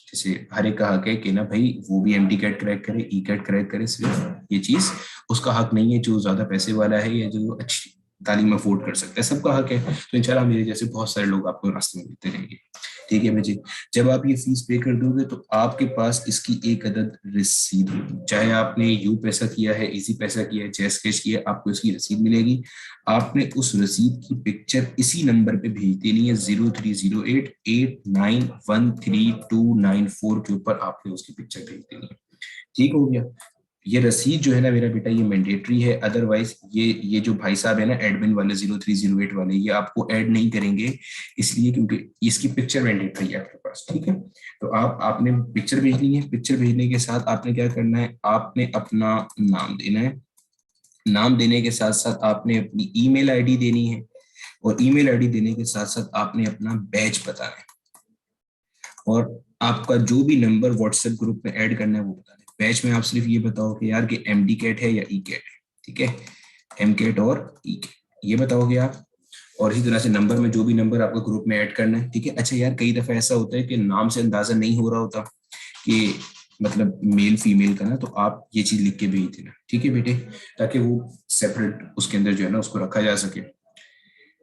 जैसे हर एक का हक है कि ना भाई वो भी एमडी कैट क्रैक करे, ई कैट क्रैक करे, सिर्फ ये चीज उसका हक नहीं है जो ज्यादा पैसे वाला है या जो अच्छी तालीम अफोर्ड कर सकता है, सबका हक है। तो इंशाल्लाह मेरे जैसे बहुत सारे लोग आपको रास्ते में मिलते रहेंगे। ठीक है मुझे, जब आप ये फीस पे कर दोगे तो आपके पास इसकी एक अदद रसीद होगी, चाहे आपने यू पैसा किया है, इजी पैसा किया है, जैस कैश किया है, आपको इसकी रसीद मिलेगी। आपने उस रसीद की पिक्चर इसी नंबर पे भेज देनी है 0308891324 के ऊपर आपने उसकी पिक्चर भेज देनी है। ठीक हो गया, ये रसीद जो है ना मेरा बेटा ये मैंडेटरी है, अदरवाइज ये जो भाई साहब है ना एडमिन वाले 0308 वाले, ये आपको ऐड नहीं करेंगे, इसलिए क्योंकि इसकी पिक्चर मैंडेटरी है आपके पास। ठीक है, तो आपने पिक्चर भेजनी है, पिक्चर भेजने के साथ आपने क्या करना है, आपने अपना नाम देना है, नाम देने के साथ साथ आपने अपनी ईमेल आईडी देनी है, और ईमेल आईडी देने के साथ साथ आपने अपना बैच बताना है, और आपका जो भी नंबर व्हाट्सएप ग्रुप में ऐड करना है वो बताना है। बैच में आप सिर्फ ये बताओ कि यार कि एमडी कैट है या ई कैट है। ठीक है, एम कैट और ई कैट ये बताओगे आप, और इसी तरह से नंबर में जो भी नंबर आपको ग्रुप में ऐड करना है। ठीक है, अच्छा यार कई दफा ऐसा होता है कि नाम से अंदाजा नहीं हो रहा होता कि मतलब मेल फीमेल का ना, तो आप ये चीज लिख के भेज देना। ठीक है बेटे, ताकि वो सेपरेट उसके अंदर जो है ना उसको रखा जा सके।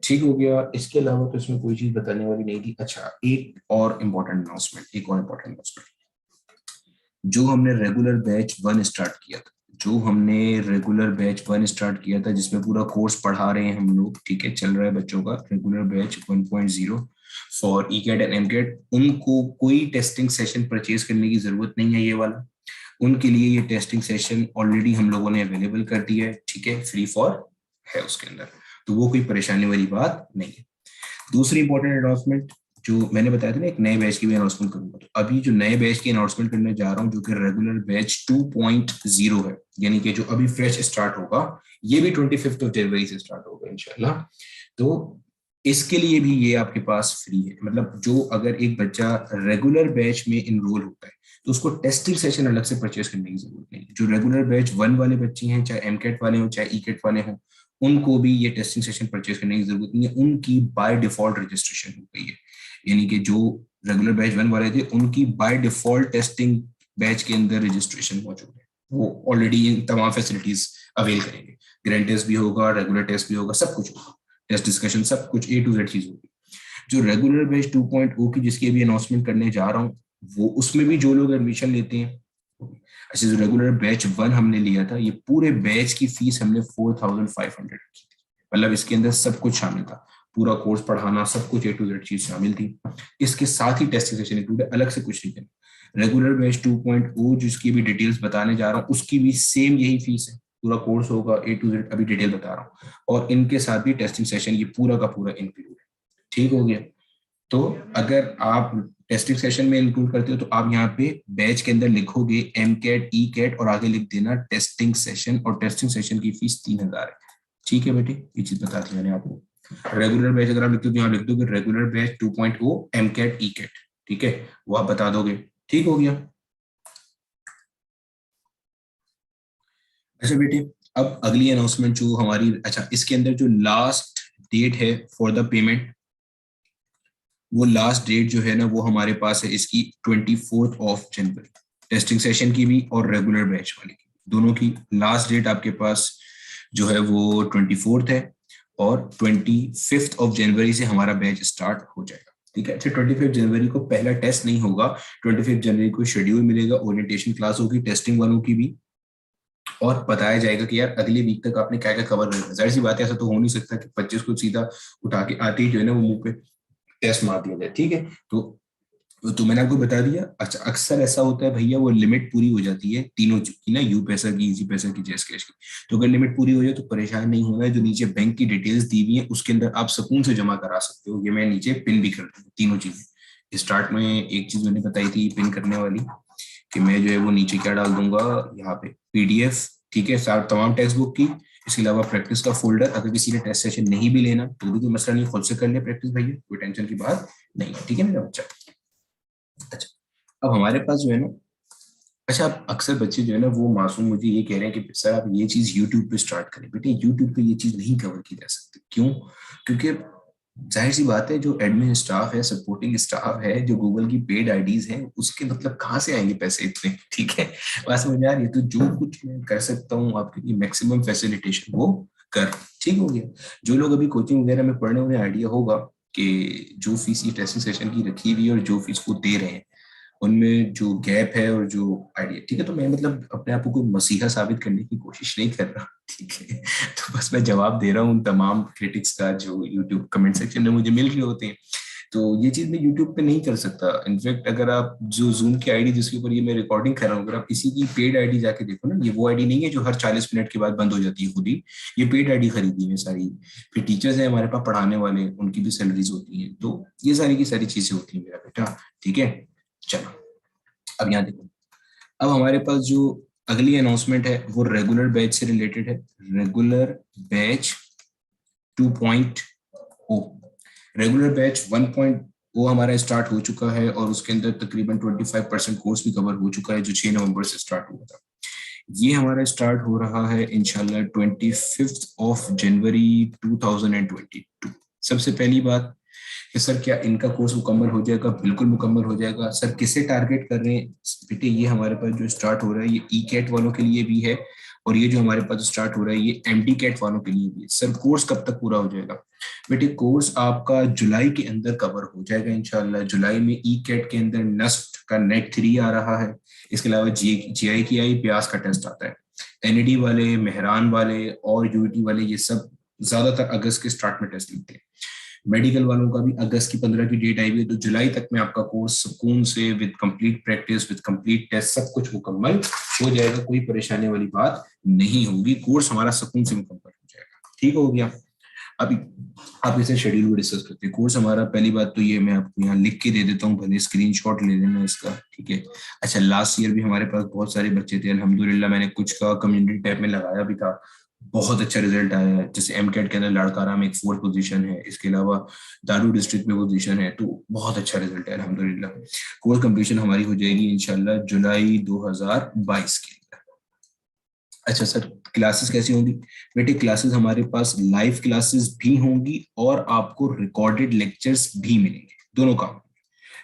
ठीक हो गया, इसके अलावा तो इसमें कोई चीज बताने वाली नहीं थी। अच्छा एक और इम्पोर्टेंट अनाउंसमेंट, जो हमने रेगुलर बैच 1 स्टार्ट किया था, जिसमें पूरा कोर्स पढ़ा रहे हैं हम लोग, ठीक है, चल रहा है बच्चों का regular batch 1.0 for E Cat and M Cat, उनको कोई टेस्टिंग सेशन परचेज करने की जरूरत नहीं है ये वाला। उनके लिए ये टेस्टिंग सेशन ऑलरेडी हम लोगों ने अवेलेबल कर दिया है। ठीक है, फ्री फॉर है उसके अंदर, तो वो कोई परेशानी वाली बात नहीं है। दूसरी इंपॉर्टेंट अनाउंसमेंट, जो मैंने बताया था ना एक नए बैच की भी अनाउंसमेंट करूंगा, तो अभी जो नए बैच की अनाउंसमेंट करने जा रहा हूँ जो कि रेगुलर बैच 2.0 है, यानी कि जो अभी फ्रेश स्टार्ट होगा, ये भी 25 से स्टार्ट होगा इंशाल्लाह। तो इसके लिए भी ये आपके पास फ्री है, मतलब जो अगर एक बच्चा रेगुलर बैच में इनरोल होता है तो उसको टेस्टिंग सेशन अलग से परचेज करने की जरूरत नहीं है। जो रेगुलर बैच 1 वाले बच्चे हैं, चाहे एम कैट वाले हो चाहे ई कैट वाले हों, उनको भी ये टेस्टिंग सेशन परचेज करने की जरूरत नहीं है, उनकी बाय डिफॉल्ट रजिस्ट्रेशन हो गई है। यानी कि जो रेगुलर बैच 1 वाले थे उनकी बाय डिफॉल्ट टेस्टिंग बैच के अंदर रजिस्ट्रेशन मौजूद है, वो ऑलरेडी इन तमाम फैसिलिटीज अवेल करेंगे। ग्रैंड टेस्ट भी होगा, रेगुलर टेस्ट भी होगा, सब कुछ होगा, टेस्ट डिस्कशन सब कुछ A to Z चीज होगी। जो रेगुलर बैच 2.0 की जिसकी अभी अनाउंसमेंट करने जा रहा हूँ, वो उसमें भी जो लोग एडमिशन लेते हैं अच्छा, जो रेगुलर बैच 1 हमने लिया था, ये पूरे बैच की फीस हमने 4500 की थी। मतलब इसके अंदर सब कुछ शामिल था, पूरा कोर्स पढ़ाना, सब कुछ A to Z चीज शामिल थी। इसके साथ ही टेस्टिंग सेशन इंक्लूड है, अलग से कुछ नहीं करना। रेगुलर बैच 2.0 जिसकी भी डिटेल्स बताने जा रहा हूँ, उसकी भी सेम यही फीस है। पूरा कोर्स होगा A to Z, अभी डिटेल बता रहा हूँ, और इनके साथ भी टेस्टिंग सेशन ये पूरा का पूरा इंक्लूड है। ठीक हो गया। तो अगर आप टेस्टिंग सेशन में इंक्लूड करते हो तो आप यहाँ पे बैच के अंदर लिखोगे MCAT ECAT और आगे लिख देना टेस्टिंग सेशन, और टेस्टिंग सेशन की फीस 3000 है। ठीक है बेटे, ये चीज बता दी मैंने आपको। रेगुलर बैच अगर आप लिखते हो तो यहाँ लिख दोगे रेगुलर बैच 2.0 MCAT ECAT, ठीक है, वो आप बता दोगे। ठीक हो गया। अच्छा बेटे, अब अगली अनाउंसमेंट जो हमारी, अच्छा इसके अंदर जो लास्ट डेट है फॉर द पेमेंट, वो लास्ट डेट जो है ना वो हमारे पास है इसकी 24 जनवरी, टेस्टिंग सेशन की भी और रेगुलर बैच वाली की, दोनों की लास्ट डेट आपके पास जो है वो 24 है, और 25 जनवरी से हमारा बैच स्टार्ट हो जाएगा। ठीक है। अच्छा, 25 जनवरी को पहला टेस्ट नहीं होगा, 25 जनवरी को शेड्यूल मिलेगा, ओरिएंटेशन क्लास होगी टेस्टिंग वालों की भी, और बताया जाएगा कि यार अगले वीक तक आपने क्या क्या कवर करना है। जाहिर सी बात है, ऐसा तो हो नहीं सकता कि 25 को सीधा उठा के आते ही जो है ना वो मुंह पे टेस्ट मार दिया जाए। ठीक है। तो मैंने आपको बता दिया। अच्छा, अक्सर ऐसा होता है भैया, वो लिमिट पूरी हो जाती है तीनों की ना, यू पैसा की, इजी पैसा की, जेस कैश की। तो अगर लिमिट पूरी हो जाए तो परेशान नहीं होना है, जो नीचे बैंक की डिटेल्स दी हुई है उसके अंदर आप सुकून से जमा करा सकते हो। ये मैं नीचे पिन भी कर दूँ तीनों चीजें। स्टार्ट में एक चीज मैंने बताई थी पिन करने वाली, कि मैं जो है वो नीचे क्या डाल दूंगा यहाँ पे PDF, ठीक है, सारे तमाम टेक्स्ट बुक की। इसके अलावा प्रैक्टिस का फोल्डर, अगर किसी ने टेस्ट सेशन नहीं भी लेना तो भी कोई मसला नहीं, खुद से कर ले प्रैक्टिस भैया, कोई टेंशन की बात नहीं है। ठीक है मेरा बच्चा। अच्छा, अब हमारे पास जो है ना, अच्छा अब अक्सर बच्चे जो है ना वो मासूम मुझे ये कह रहे हैं कि सर आप ये चीज यूट्यूब पे स्टार्ट करें। बेटे यूट्यूब पे ये चीज नहीं कवर की जा सकती। क्यों? क्योंकि जाहिर सी बात है, जो एडमिन स्टाफ है, सपोर्टिंग स्टाफ है, जो गूगल की पेड आईडीज हैं, उसके मतलब कहाँ से आएंगे पैसे इतने। ठीक है, बस समझ आ रही है। तो जो कुछ मैं कर सकता हूँ आपके लिए मैक्सिमम फैसिलिटेशन वो कर। ठीक हो गया। जो लोग अभी कोचिंग वगैरह में पढ़ रहे हैं उन्हें आइडिया होगा कि जो फीस ये टेस्टिंग सेशन की रखी हुई है और जो फीस वो दे रहे हैं, उनमें जो गैप है और जो आइडिया। ठीक है, तो मैं मतलब अपने आप को कोई मसीहा साबित करने की कोशिश नहीं कर रहा। ठीक है, तो बस मैं जवाब दे रहा हूँ उन तमाम क्रिटिक्स का जो यूट्यूब कमेंट सेक्शन में मुझे मिल रहे होते हैं। तो ये चीज मैं यूट्यूब पे नहीं कर सकता। इनफैक्ट अगर आप जो जूम की आईडी जिसके ऊपर ये मैं रिकॉर्डिंग कर रहा हूँ, अगर आप इसी की पेड आईडी जाके देखो ना, ये वो आईडी नहीं है जो हर 40 मिनट के बाद बंद हो जाती है खुद ही। ये पेड आईडी खरीदी है सारी। फिर टीचर्स हैं हमारे पास पढ़ाने वाले, उनकी भी सैलरीज होती है, तो ये सारी की सारी चीजें होती है मेरा बेटा। ठीक है, चलो अब यहाँ देखो। अब हमारे पास जो अगली अनाउंसमेंट है वो रेगुलर बैच से रिलेटेड है। रेगुलर बैच 2.0, रेगुलर बैच 1.0 हमारा स्टार्ट हो चुका है, और उसके अंदर तकरीबन 25% कोर्स भी कवर हो चुका है, जो 6 नवंबर से स्टार्ट हुआ था। ये हमारा स्टार्ट हो रहा है इंशाल्लाह 25 जनवरी 2022। सबसे पहली बात कि सर क्या इनका कोर्स मुकम्मल हो जाएगा? बिल्कुल मुकम्मल हो जाएगा। सर किसे टारगेट कर रहे हैं? बेटे ये हमारे पास जो स्टार्ट हो रहा है ये ECAT वालों के लिए भी है, और ये जो हमारे पास स्टार्ट हो रहा है ये MD कैट वालों के लिए भी है। सर कोर्स कब तक पूरा हो जाएगा? बेटे कोर्स आपका जुलाई के अंदर कवर हो जाएगा इंशाल्लाह। जुलाई में ECAT के अंदर नस्ट का नेट 3 आ रहा है। इसके अलावा GI की आई ब्यास का टेस्ट आता है। NED वाले, मेहरान वाले और UET वाले ये सब ज्यादातर अगस्त के स्टार्ट में टेस्ट लेते हैं। मेडिकल वालों का भी अगस्त की 15 की डेट आई हुई है, तो जुलाई तक में आपका कोर्स सुकून से with complete practice, with complete test, सब कुछ मुकम्मल हो जाएगा। कोई परेशानी वाली बात नहीं होगी, कोर्स हमारा सुकून से मुकम्मल हो जाएगा। ठीक हो गया। अभी आप इसे शेड्यूल में डिस्कस करते हैं। कोर्स हमारा, पहली बात तो ये मैं आपको यहाँ लिख के दे देता हूँ, भले स्क्रीनशॉट ले लेना इसका। ठीक है। अच्छा, लास्ट ईयर भी हमारे पास बहुत सारे बच्चे थे अल्हम्दुलिल्लाह, मैंने कुछ का कम्युनिटी टैब में लगाया भी था, बहुत अच्छा रिजल्ट आया है। जैसे MCAT के अंदर लड़कारा में एक 4th पोजीशन है, इसके अलावा दारू डिस्ट्रिक्ट में पोजीशन है, तो बहुत अच्छा रिजल्ट है अल्हम्दुलिल्लाह। कोर्स कंप्लीशन हमारी हो जाएगी इंशाल्लाह जुलाई 2022 के अंदर। अच्छा सर, क्लासेस कैसी होंगी? बेटे क्लासेस हमारे पास लाइव क्लासेस भी होंगी और आपको रिकॉर्डेड लेक्चर्स भी मिलेंगे, दोनों काम।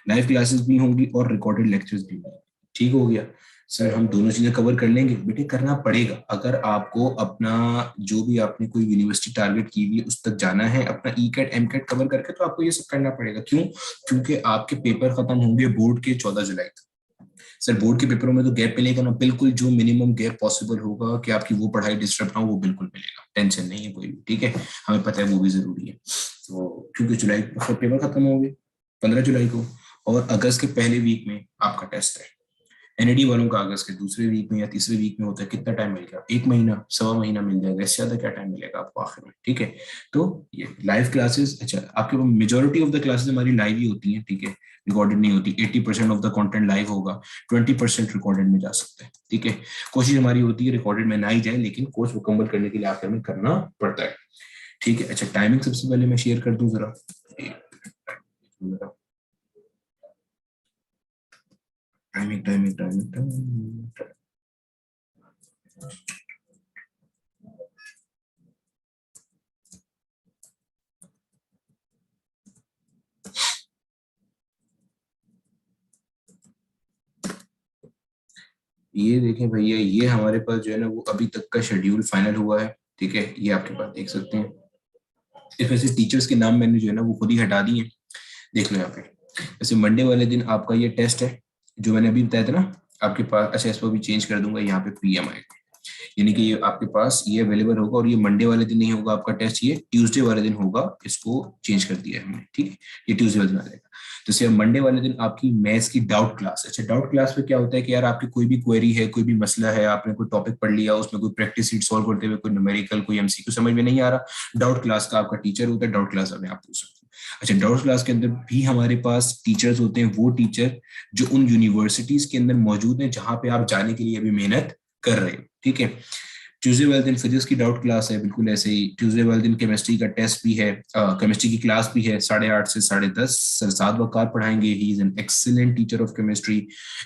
लाइव क्लासेस भी होंगी और रिकॉर्डेड लेक्चर्स भी होंगे। ठीक हो गया। सर हम दोनों चीजें कवर कर लेंगे? बेटे करना पड़ेगा। अगर आपको अपना जो भी आपने कोई यूनिवर्सिटी टारगेट की हुई है उस तक जाना है अपना ECAT MCAT कवर करके, तो आपको ये सब करना पड़ेगा। क्यों? क्योंकि आपके पेपर खत्म होंगे बोर्ड के 14 जुलाई तक। सर बोर्ड के पेपरों में तो गैप मिलेगा ना, बिल्कुल जो मिनिमम गैप पॉसिबल होगा कि आपकी वो पढ़ाई डिस्टर्ब ना हो, वो बिल्कुल मिलेगा, टेंशन नहीं है कोई भी, ठीक है। हमें पता है वो भी जरूरी है। तो क्योंकि जुलाई को पेपर खत्म हो गए, 15 जुलाई को, और अगस्त के पहले वीक में आपका टेस्ट है। एनईडी वालों का अगस्त के दूसरे वीक में या तीसरे वीक में होता है। कितना टाइम मिलेगा? 1 महीना, 1.25 महीना मिल जाएगा, इससे ज्यादा क्या टाइम मिलेगा आपको आखिर में, ठीक है। तो ये लाइव क्लासेस, अच्छा आपके मेजोरिटी ऑफ द क्लासेस हमारी लाइव ही होती हैं, ठीक है, रिकॉर्डेड नहीं होती। 80% ऑफ द कंटेंट लाइव होगा, 20% रिकॉर्डेड में जा सकता है, ठीक है। कोशिश हमारी होती है रिकॉर्डेड में ना ही जाए, लेकिन कोर्स मुकम्मल करने के लिए आखिर में करना पड़ता है, ठीक है। अच्छा टाइमिंग सबसे पहले मैं शेयर कर दूं जरा, टाइमिंग टाइमिंग टाइमिंग। ये देखें भैया, ये हमारे पास जो है ना वो अभी तक का शेड्यूल फाइनल हुआ है, ठीक है। ये आपके पास देख सकते हैं, इसमें से टीचर्स के नाम मैंने जो है ना वो खुद ही हटा दिए, देख लो यहाँ पे। जैसे मंडे वाले दिन आपका ये टेस्ट है, जो मैंने अभी बताया था ना आपके पास। अच्छा इसको भी चेंज कर दूंगा, यहाँ पे पीएम आएगा, यानी कि ये आपके पास ये अवेलेबल होगा, और ये मंडे वाले दिन नहीं होगा आपका टेस्ट, ये ट्यूसडे वाले दिन होगा, इसको चेंज कर दिया है हमने, ठीक है। ये ट्यूसडे वाले दिन आ जाएगा। जैसे मंडे वाले दिन आपकी मैथ्स की डाउट क्लास। अच्छा डाउट क्लास में क्या होता है कि यार आपकी कोई भी क्वेरी है, कोई भी मसला है, आपने कोई टॉपिक पढ़ लिया, उसमें कोई प्रैक्टिस सीट सॉल्व करते हुए कोई न्यूमेरिकल कोई एमसीक्यू समझ में नहीं आ रहा, डाउट क्लास का आपका टीचर होता है, डाउट क्लास में आप पूछ सकते हो। अच्छा डाउट क्लास के अंदर भी हमारे पास टीचर्स होते हैं, वो टीचर जो उन यूनिवर्सिटीज के अंदर मौजूद हैं जहां पे आप जाने के लिए अभी मेहनत कर रहे हो, ठीक है। ट्यूसडे वाले दिन फिजिक्स की डाउट क्लास है, बिल्कुल ऐसे ही। ट्यूसडे वाले दिन केमिस्ट्री का टेस्ट भी है, केमिस्ट्री की क्लास भी है, 8:30 से 10:30। सर साद वकार पढ़ाएंगे, he is an excellent teacher of chemistry,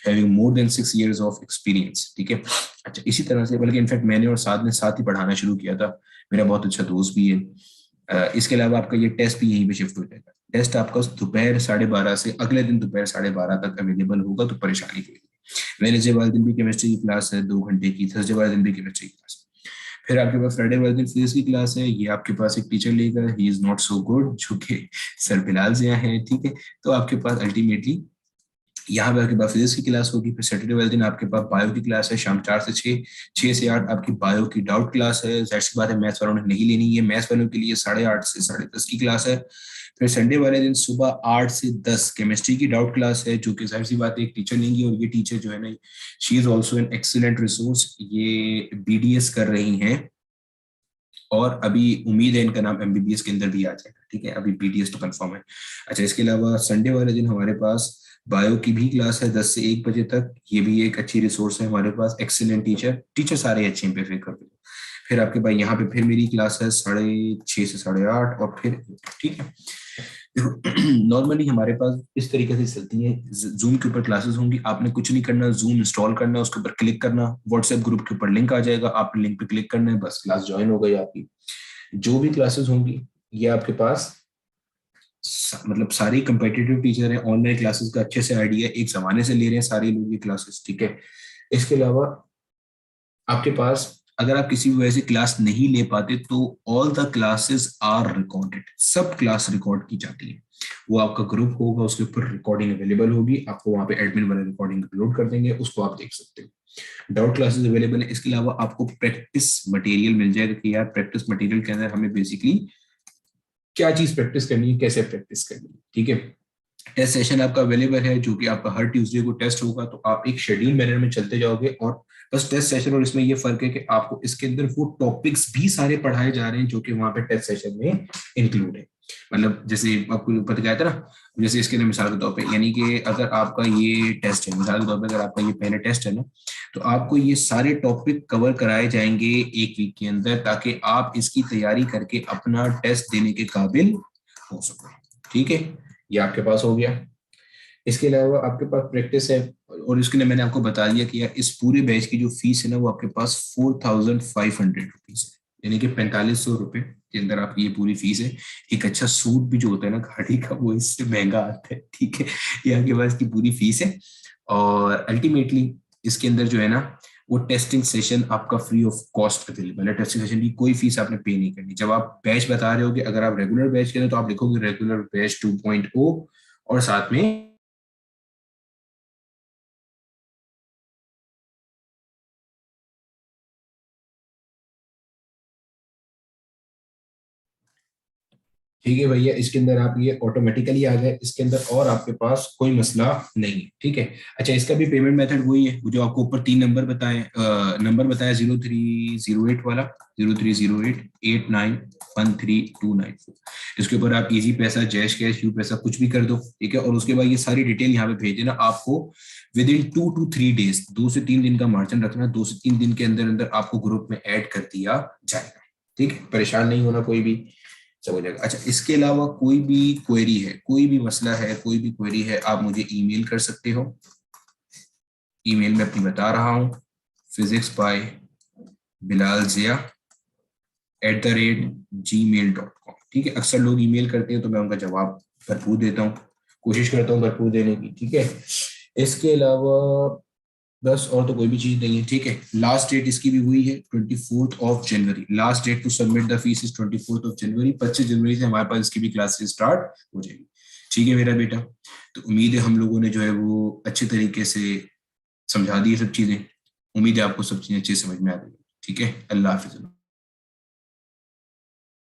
having more than 6 years of experience, ठीक है। अच्छा इसी तरह से, बल्कि इनफैक्ट मैंने और साद ने साथ ही पढ़ाना शुरू किया था, मेरा बहुत अच्छा दोस्त भी है। इसके अलावा आपका ये टेस्ट भी यहीं पे शिफ्ट हो जाएगा। टेस्ट आपका दोपहर 12:30 से अगले दिन दोपहर 12:30 तक अवेलेबल होगा, तो परेशानी कोई नहीं। वेडनेसडे वाले दिन भी केमिस्ट्री की क्लास है 2 घंटे की, थर्सडे वाले दिन भी केमिस्ट्री की क्लास है। फिर आपके पास फ्राइडे वाले दिन फिजिक्स की क्लास है, ये आपके पास एक टीचर लेगा, he is not so good, जो कि सर बिलाल जिया है, ठीक है। तो आपके पास अल्टीमेटली यहाँ पे आपके पास फिजिक्स की क्लास होगी। फिर सैटरडे वाले दिन आपके पास बायो की क्लास है, शाम 4 से 6, 6 से 8 आपकी बायो की डाउट क्लास है। जाहिर सी बात है मैथ्स वालों ने नहीं लेनी है, मैथ्स वालों के लिए 8:30 से 10:30 की क्लास है। फिर संडे वाले दिन सुबह 8 से 10 केमिस्ट्री की डाउट क्लास है, जो कि जाहिर सी बात है एक टीचर लेंगी, और ये टीचर जो है ना, she is also an excellent resource, ये बीडीएस कर रही हैं, और अभी उम्मीद है इनका नाम एमबीबीएस के अंदर भी आ जाएगा, ठीक है। अभी बीडीएस तो कंफर्म है। अच्छा इसके अलावा संडे वाले दिन हमारे पास बायो की भी क्लास है 10 से 1 बजे तक, ये भी एक अच्छी रिसोर्स है हमारे पास, एक्सीलेंट टीचर, टीचर सारे अच्छे हैं बेफिक्र हो। फिर आपके पास यहाँ पे फिर मेरी क्लास है 6:30 से 8:30, और फिर ठीक है। नॉर्मली हमारे पास इस तरीके से चलती है, जूम के ऊपर क्लासेस होंगी, आपने कुछ नहीं करना, जूम इंस्टॉल करना, उसके ऊपर क्लिक करना, व्हाट्सएप ग्रुप के ऊपर लिंक आ जाएगा, आपने लिंक पे क्लिक करना है, बस क्लास ज्वाइन हो गई आपकी। जो भी क्लासेस होंगी ये आपके पास मतलब सारी कंपेटिटिव टीचर है, ऑनलाइन क्लासेस का अच्छे से आइडिया, एक जमाने से ले रहे हैं सारे लोग ये क्लासेस, ठीक है। इसके अलावा आपके पास अगर आप किसी भी वजह से क्लास नहीं ले पाते, तो all the classes are recorded, सब क्लास रिकॉर्ड की जाती है। वो आपका ग्रुप होगा, उसके ऊपर रिकॉर्डिंग अवेलेबल होगी, आपको वहां पे एडमिन वाले रिकॉर्डिंग अपलोड कर देंगे, उसको आप देख सकते हो। डाउट क्लासेस अवेलेबल है। इसके अलावा आपको प्रैक्टिस मटेरियल मिल जाएगा, कि यार प्रैक्टिस मटेरियल के अंदर हमें बेसिकली क्या चीज प्रैक्टिस करनी है, कैसे प्रैक्टिस करनी है, ठीक है। टेस्ट सेशन आपका अवेलेबल है, जो कि आपका हर ट्यूसडे को टेस्ट होगा, तो आप एक शेड्यूल मैनर में चलते जाओगे, और बस टेस्ट सेशन और इसमें ये फर्क है कि आपको इसके अंदर वो टॉपिक्स भी सारे पढ़ाए जा रहे हैं जो कि वहां पे टेस्ट सेशन में इंक्लूड है। मतलब जैसे आपको पता क्या था ना, जैसे इसके लिए मिसाल के तौर पे, यानी कि अगर आपका ये टेस्ट है, मिसाल के तौर पे अगर आपका ये पहले टेस्ट है ना, तो आपको ये सारे टॉपिक कवर कराए जाएंगे एक वीक के अंदर, ताकि आप इसकी तैयारी करके अपना टेस्ट देने के काबिल हो सको, ठीक है। ये आपके पास हो गया। इसके अलावा आपके पास प्रैक्टिस है, और इसके लिए मैंने आपको बता दिया कि यार इस पूरे बैच की जो फीस है ना, वो आपके पास 4,500 रुपीज है, यानी कि 4500 रुपये के अंदर आपकी ये पूरी फीस है। एक अच्छा सूट भी जो होता है ना गाड़ी का, वो इससे महंगा आता है, ठीक है। ये आपके पास की पूरी फीस है, और अल्टीमेटली इसके अंदर जो है ना, वो टेस्टिंग सेशन आपका फ्री ऑफ कॉस्ट अवेलेबल है। टेस्टिंग सेशन की कोई फीस आपने पे नहीं करनी। जब आप बैच बता रहे हो कि अगर आप रेगुलर बैच करें, तो आप लिखोगे रेगुलर बैच 2.0, और साथ में ठीक है भैया, इसके अंदर आप ये ऑटोमेटिकली आ गए, इसके अंदर और आपके पास कोई मसला नहीं है, ठीक है। अच्छा, इसका भी पेमेंट मेथड वही है, वो जो आपको ऊपर 3 नंबर बताया 0308 वाला, 0308891329। इसके ऊपर आप इजी पैसा, जैश कैश, यू पैसा कुछ भी कर दो, ठीक है। और उसके बाद ये सारी डिटेल यहाँ पे भेज देना आपको। विद इन 2 to 3 डेज, 2 से 3 दिन का मार्जिन रखना, 2 से 3 दिन के अंदर अंदर आपको ग्रुप में ऐड कर दिया जाएगा, ठीक है। परेशान नहीं होना कोई भी, सब हो जाएगा। अच्छा, इसके अलावा कोई भी क्वेरी है, कोई भी मसला है, कोई भी क्वेरी है, आप मुझे ईमेल कर सकते हो। ईमेल में अपनी बता रहा हूँ, physicsbybilalzia@gmail.com, ठीक है। अक्सर लोग ईमेल करते हैं तो मैं उनका जवाब भरपूर देता हूँ, कोशिश करता हूँ भरपूर देने की, ठीक है। इसके अलावा बस और तो कोई भी चीज नहीं है, ठीक है। लास्ट डेट इसकी भी हुई है 24 जनवरी। Last date to submit the fees is 24 January. 25 जनवरी से हमारे पास इसकी भी क्लासेस स्टार्ट हो जाएगी, ठीक है मेरा बेटा। तो उम्मीद है हम लोगों ने जो है वो अच्छे तरीके से समझा दी सब चीजें। उम्मीद है आपको सब चीजें अच्छे समझ में आ गई, ठीक है। अल्लाह हाफिज।